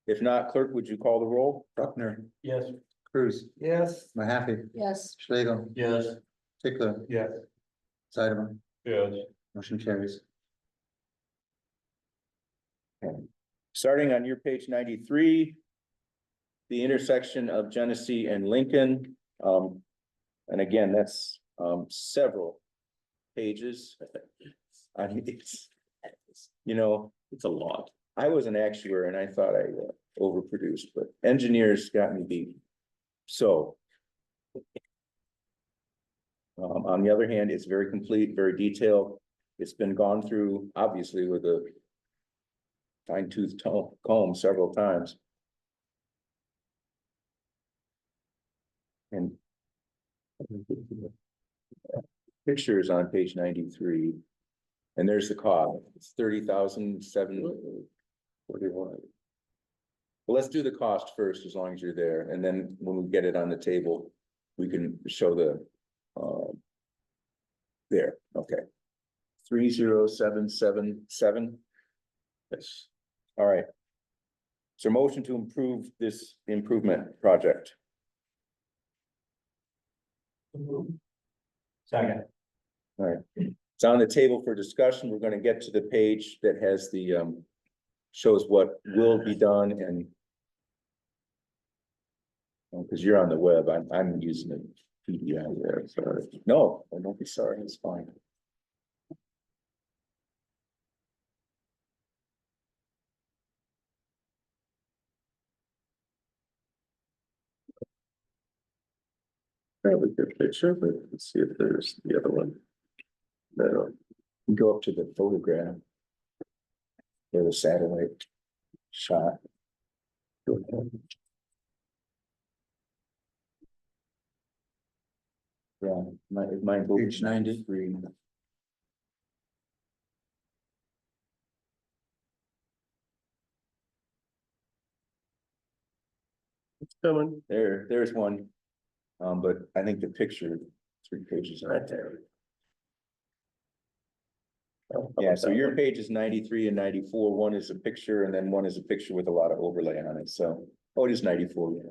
If not, clerk, would you call the roll? Buckner, Yes. Cruz, Yes. Mahaffey, Yes, Schlegel, Yes. Tickler, Yes. Seidemann, Yes, motion carries. Starting on your page 93, the intersection of Genesee and Lincoln. And again, that's several pages. I mean, it's, you know, it's a lot. I was an actuary and I thought I overproduced, but engineers got me beat. So. On the other hand, it's very complete, very detailed. It's been gone through, obviously, with a fine-tooth comb several times. And pictures on page 93. And there's the cost, it's 30,007. What do you want? Well, let's do the cost first, as long as you're there, and then when we get it on the table, we can show the, there, okay. 30777. Yes. All right. So motion to improve this improvement project. Second. All right, it's on the table for discussion. We're gonna get to the page that has the, shows what will be done and. Because you're on the web, I'm using a PDF there, sorry. No, don't be sorry, it's fine. Fairly good picture, but let's see if there's the other one. No, Go up to the photograph. Or the satellite shot. go ahead. Yeah, mine. Page 93. It's coming. There's one. But I think the picture, 3 pages Right right there. there. Yeah, so your page is 93 and 94. One is a picture and then one is a picture with a lot of overlay on it, so, oh, it is 94, yeah.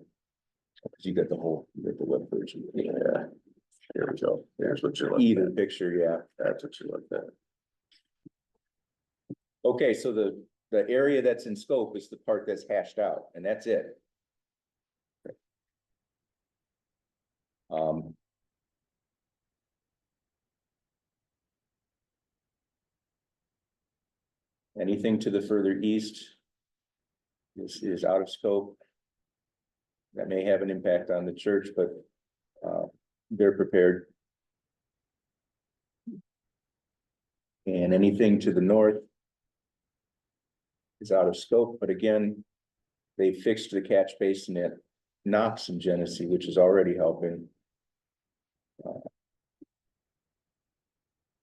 Cause you got the web version. Yeah. There we go. There's what you're looking Either at. picture, yeah. That's what you're looking at. Okay, so the area that's in scope is the part that's hashed out, and that's it. Anything to the further east is out of scope. That may have an impact on the church, but they're prepared. And anything to the north is out of scope, but again, they fixed the catch basin at Knox and Genesee, which is already helping.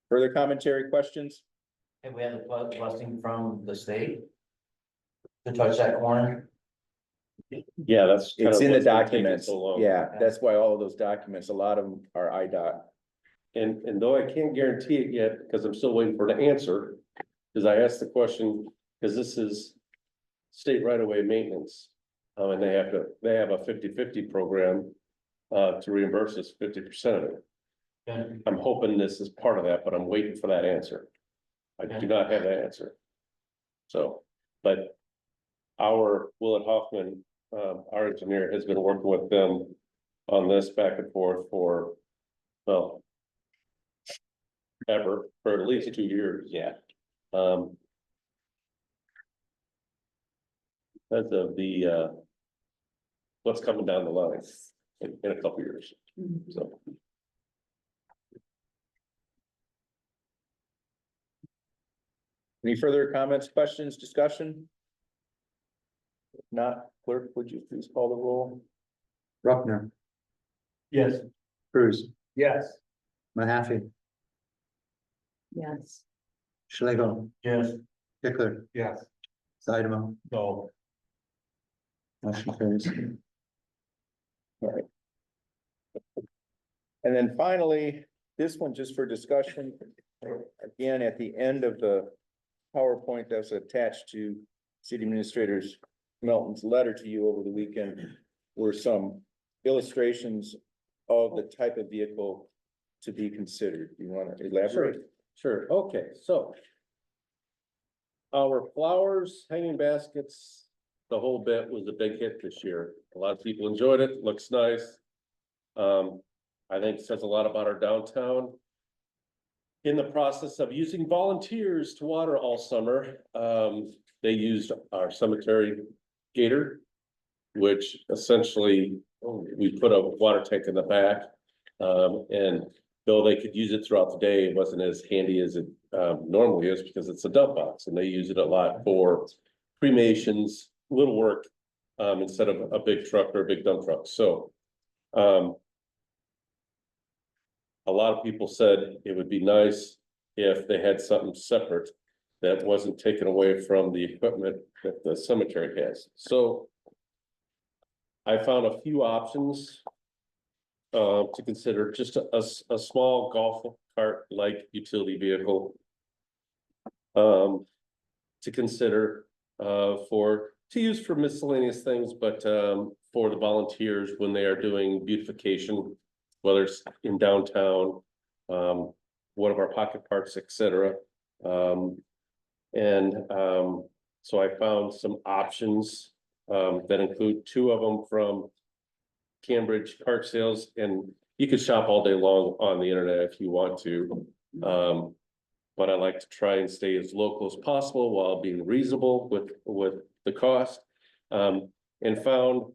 Further commentary, questions? Have we had a blessing from the state? To touch that corner? Yeah, that's. kind It's of in the what's been taking documents, so long. yeah, that's why all of those documents, a lot of them are IDOT. And though I can't guarantee it yet, because I'm still waiting for the answer, because I asked the question, because this is state right of way maintenance. And they have a 50/50 program to reimburse us 50% of it. Okay. I'm hoping this is part of that, but I'm waiting for that answer. I do not have that answer. So, but our Willett Hoffman, our engineer, has been working with them on this back and forth for, well, ever, for at least 2 years. Yeah. As of the, what's coming down the line in a couple years, so. Any further comments, questions, discussion? If not, clerk, would you please call the roll? Ruckner, Yes. Cruz, Yes. Mahaffey, Yes. Schlegel, Yes. Pickler, Yes. Sidemo, No. motion carries. All right. And then finally, this one just for discussion. Again, at the end of the PowerPoint that's attached to City Administrator's Melton's letter to you over the weekend were some illustrations of the type of vehicle to be considered. You want to elaborate? Sure, okay, so. Our flowers, hanging baskets, the whole bit was a big hit this year. A lot of people enjoyed it, looks nice. I think it says a lot about our downtown. In the process of using volunteers to water all summer, they used our cemetery gator. Which essentially, we put a water tank in the back. And though they could use it throughout the day, it wasn't as handy as it normally is because it's a dump box and they use it a lot for cremations, little work. Instead of a big truck or a big dump truck, so. A lot of people said it would be nice if they had something separate that wasn't taken away from the equipment that the cemetery has. So I found a few options to consider, just a small golf cart-like utility vehicle to consider to use for miscellaneous things, but for the volunteers when they are doing beautification, whether it's in downtown, one of our pocket parks, et cetera. So I found some options that include two of them from Cambridge Kart Sales, and you could shop all day long on the internet if you want to. But I like to try and stay as local as possible while being reasonable with the cost. And found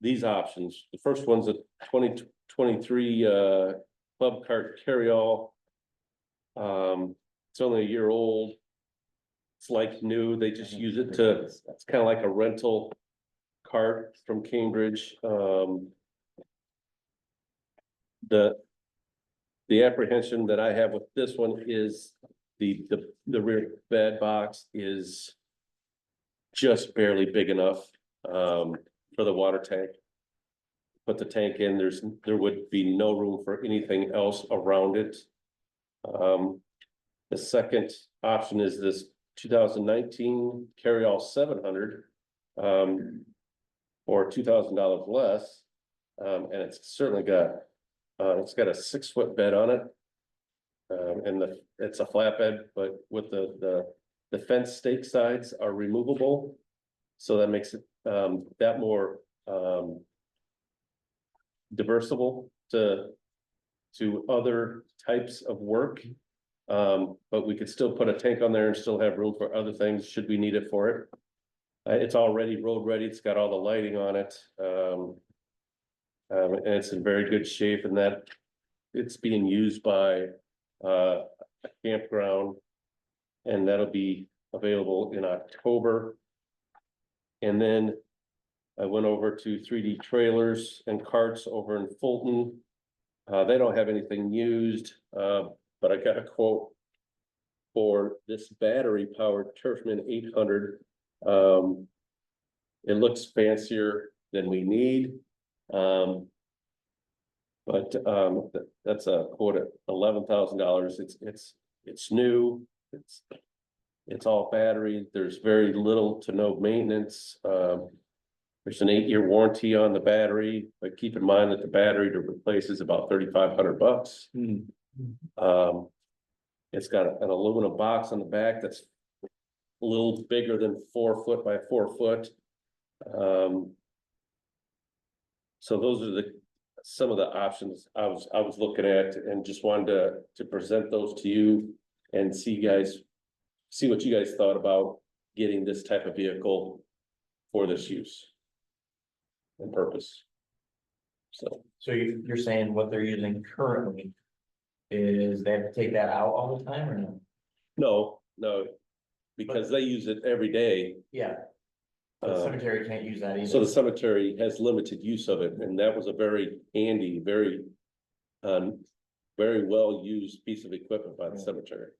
these options. The first one's a 2023 Club Cart Carryall. It's only a year old. It's like new, they just use it it's kind of like a rental cart from Cambridge. The apprehension that I have with this one is the rear bed box is just barely big enough for the water tank. Put the tank in, there would be no room for anything else around it. The second option is this 2019 Carryall 700 for $2,000 less. And it's certainly got a 6-foot bed on it. And it's a flatbed, but with the fence stake sides are removable. So that makes it that more diversible to other types of work. But we could still put a tank on there and still have room for other things should we need it for it. It's already road ready. It's got all the lighting on it. And it's in very good shape, and that it's being used by a campground, and that'll be available in October. And then I went over to 3D Trailers and Carts over in Fulton. They don't have anything used, but I got a quote for this battery powered Turfman 800. It looks fancier than we need. But that's a quote at $11,000. It's new. It's all battery. There's very little to no maintenance. There's an 8-year warranty on the battery, but keep in mind that the battery to replace is about $3,500. It's got an aluminum box on the back that's a little bigger than 4 foot by 4 foot. So those are some of the options I was looking at, and just wanted to present those to you and see what you guys thought about getting this type of vehicle for this use and purpose. So you're saying what they're using currently is they have to take that out all the time or no? no, because they use it every day. Yeah. The cemetery can't use that either. So the cemetery has limited use of it, and that was a very handy, very well used piece of equipment by the cemetery.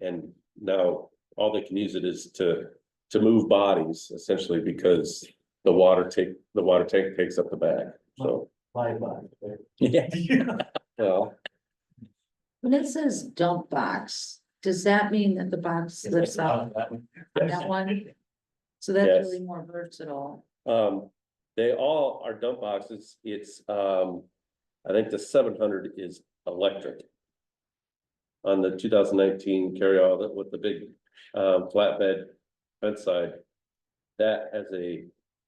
And now all they can use it is to move bodies essentially, because the water tank takes up the back. So Bye. Yeah. well, When it says dump box, does that mean that the box lifts up on that one? So that's Yes. really more versatile. they all are dump boxes. It's I think the 700 is electric. On the 2019 carryall with the big flatbed fence side, that has a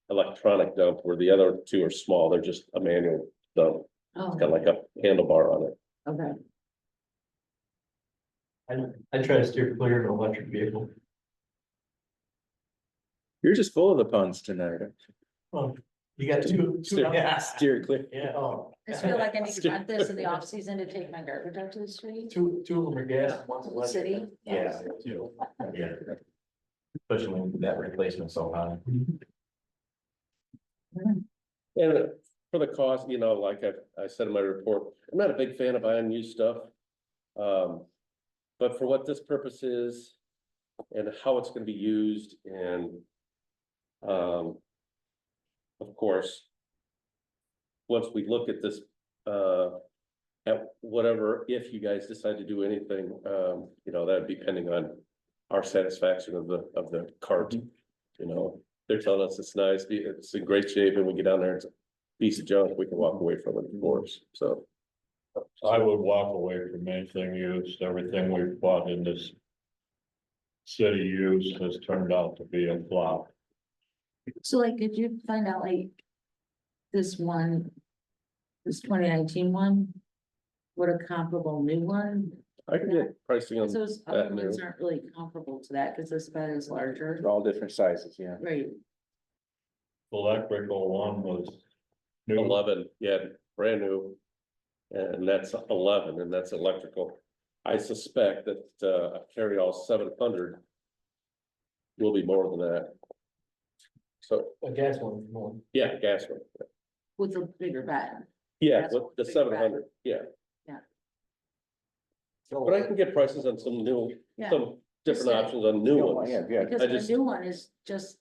electronic dump, where the other two are small. They're just a manual dump. Oh, It's got like a handlebar on it. okay. I try to steer clear of an electric vehicle. You're just full of the puns tonight. Well, you got two. Steer clear. Yeah, oh. I just feel like I need to rent this in the off season to take my garbage out to the street. Two of them are gas, one's electric. City. Yeah. Two. Yeah. Especially when that replacement's so high. And for the cost, like I said in my report, I'm not a big fan of buying used stuff. But for what this purpose is and how it's gonna be used and, of course, once we look at this, at whatever, if you guys decide to do anything, you know, that'd be depending on our satisfaction of the cart. You know, they're telling us it's nice, it's in great shape, and we get down there, it's a piece of junk, we can walk away from it, of course, so. I would walk away from anything used, everything we've bought in this city use has turned out to be a flop. So like, did you find out like this one, this 2019 one? What a comparable new one? I can get pricing on, Cause those other that ones new. aren't really comparable to that, cause this bed is larger, They're all different sizes, yeah. right? Electrical one was new. 11, yeah, brand new. And that's 11, and that's electrical. I suspect that, a carry-all 700 will be more than that. So, A gas one, more. yeah, gas one. With a bigger bed. Yeah, That's with the bigger 700, yeah. But I can get prices on some new, Yeah. some different Just, options on new ones. Yeah, yeah, Because I the just- new one is just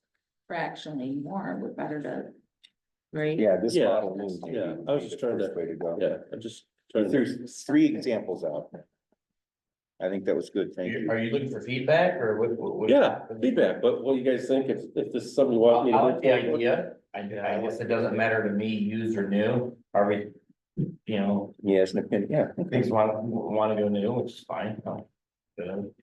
fractionally more, we're better to, right? yeah, this Yeah, model is. yeah, I was just trying to- first way to go. Yeah, I'm just trying to, There's 3 examples out. I think that was good, thank you. Are you looking for feedback or what? yeah, feedback, but what do you guys think, if this is something you want me to? I like move the forward with? idea, I guess it doesn't matter to me, used or new, are we, you know, Yeah, it's an opinion, yeah. things wanna go new, which is fine. Good.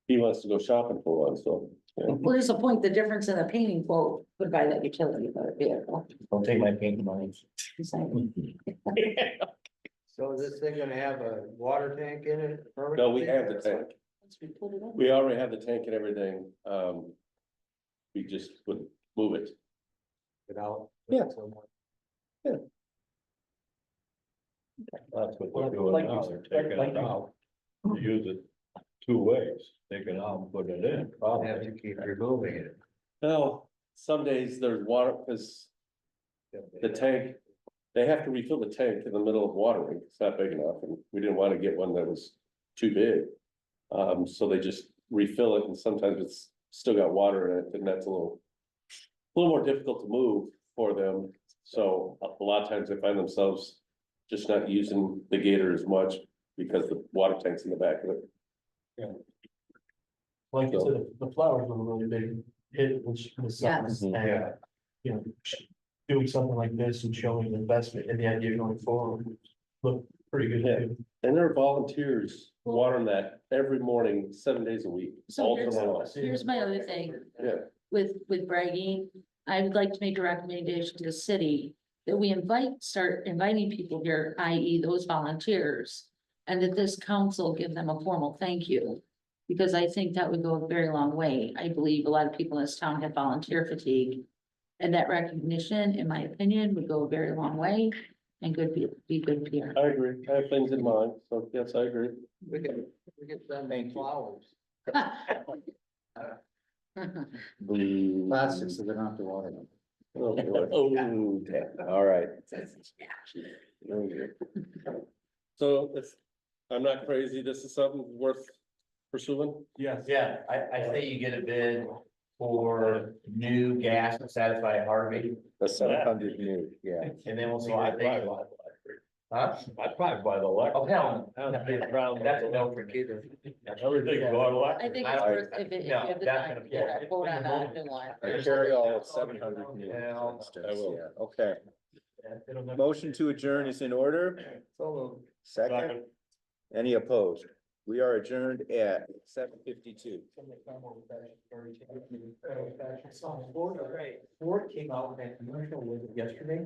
He wants to go shopping for one, so. yeah. Well, there's a point, the difference in the painting quote would buy that utility vehicle. Don't take my paint money. It's like, So is this thing gonna have a water tank in it? No, we have the tank. once we put it in. We already have the tank and everything, we just would move it. Get out? Yeah. That's what they're doing now, they're taking it out. They use it 2 ways, take it out and put it in. I'll have to keep removing it. Well, some days there's water, because the tank, they have to refill the tank in the middle of watering, it's not big enough, and we didn't want to get one that was too big. So they just refill it, and sometimes it's still got water in it, and that's a little more difficult to move for them, so a lot of times they find themselves just not using the gator as much, because the water tank's in the back of it. Like you said, the flowers were a really big hit, which was something. Yes. And, you know, doing something like this and showing the investment and the idea going forward, look pretty good. Yeah. too. And there are volunteers watering that every morning, 7 days a week. So all here's, summer long. here's my other thing. Yeah. With bragging, I would like to make a recommendation to the city that we start inviting people here, i.e. those volunteers. And that this council give them a formal thank you. Because I think that would go a very long way. I believe a lot of people in this town have volunteer fatigue. And that recognition, in my opinion, would go a very long way and be good PR. I agree, I have things in mind, so yes, I agree. We can send them flowers. Plastic, so they don't have to water them. Oh, boy. Oh, okay, all right. So it's, I'm not crazy, this is something worth pursuing? Yes. Yeah, I say you get a bid for new gas to satisfy Harvey, The 700 new, yeah. and then we'll see So what I'd they. probably buy Huh? I'd probably buy the electric. Oh, hell, no. That'd be a crown. That's a no for me. Everything's going I electric. think it's worth, if it, if you No, have the that's time, gonna- yeah, vote on that new one. I carry all 700 new. Yeah, I will. Yeah, okay. It'll never- Motion to adjourn is in order. Second, any opposed? We are adjourned at 7:52. Ford came out with that commercial yesterday.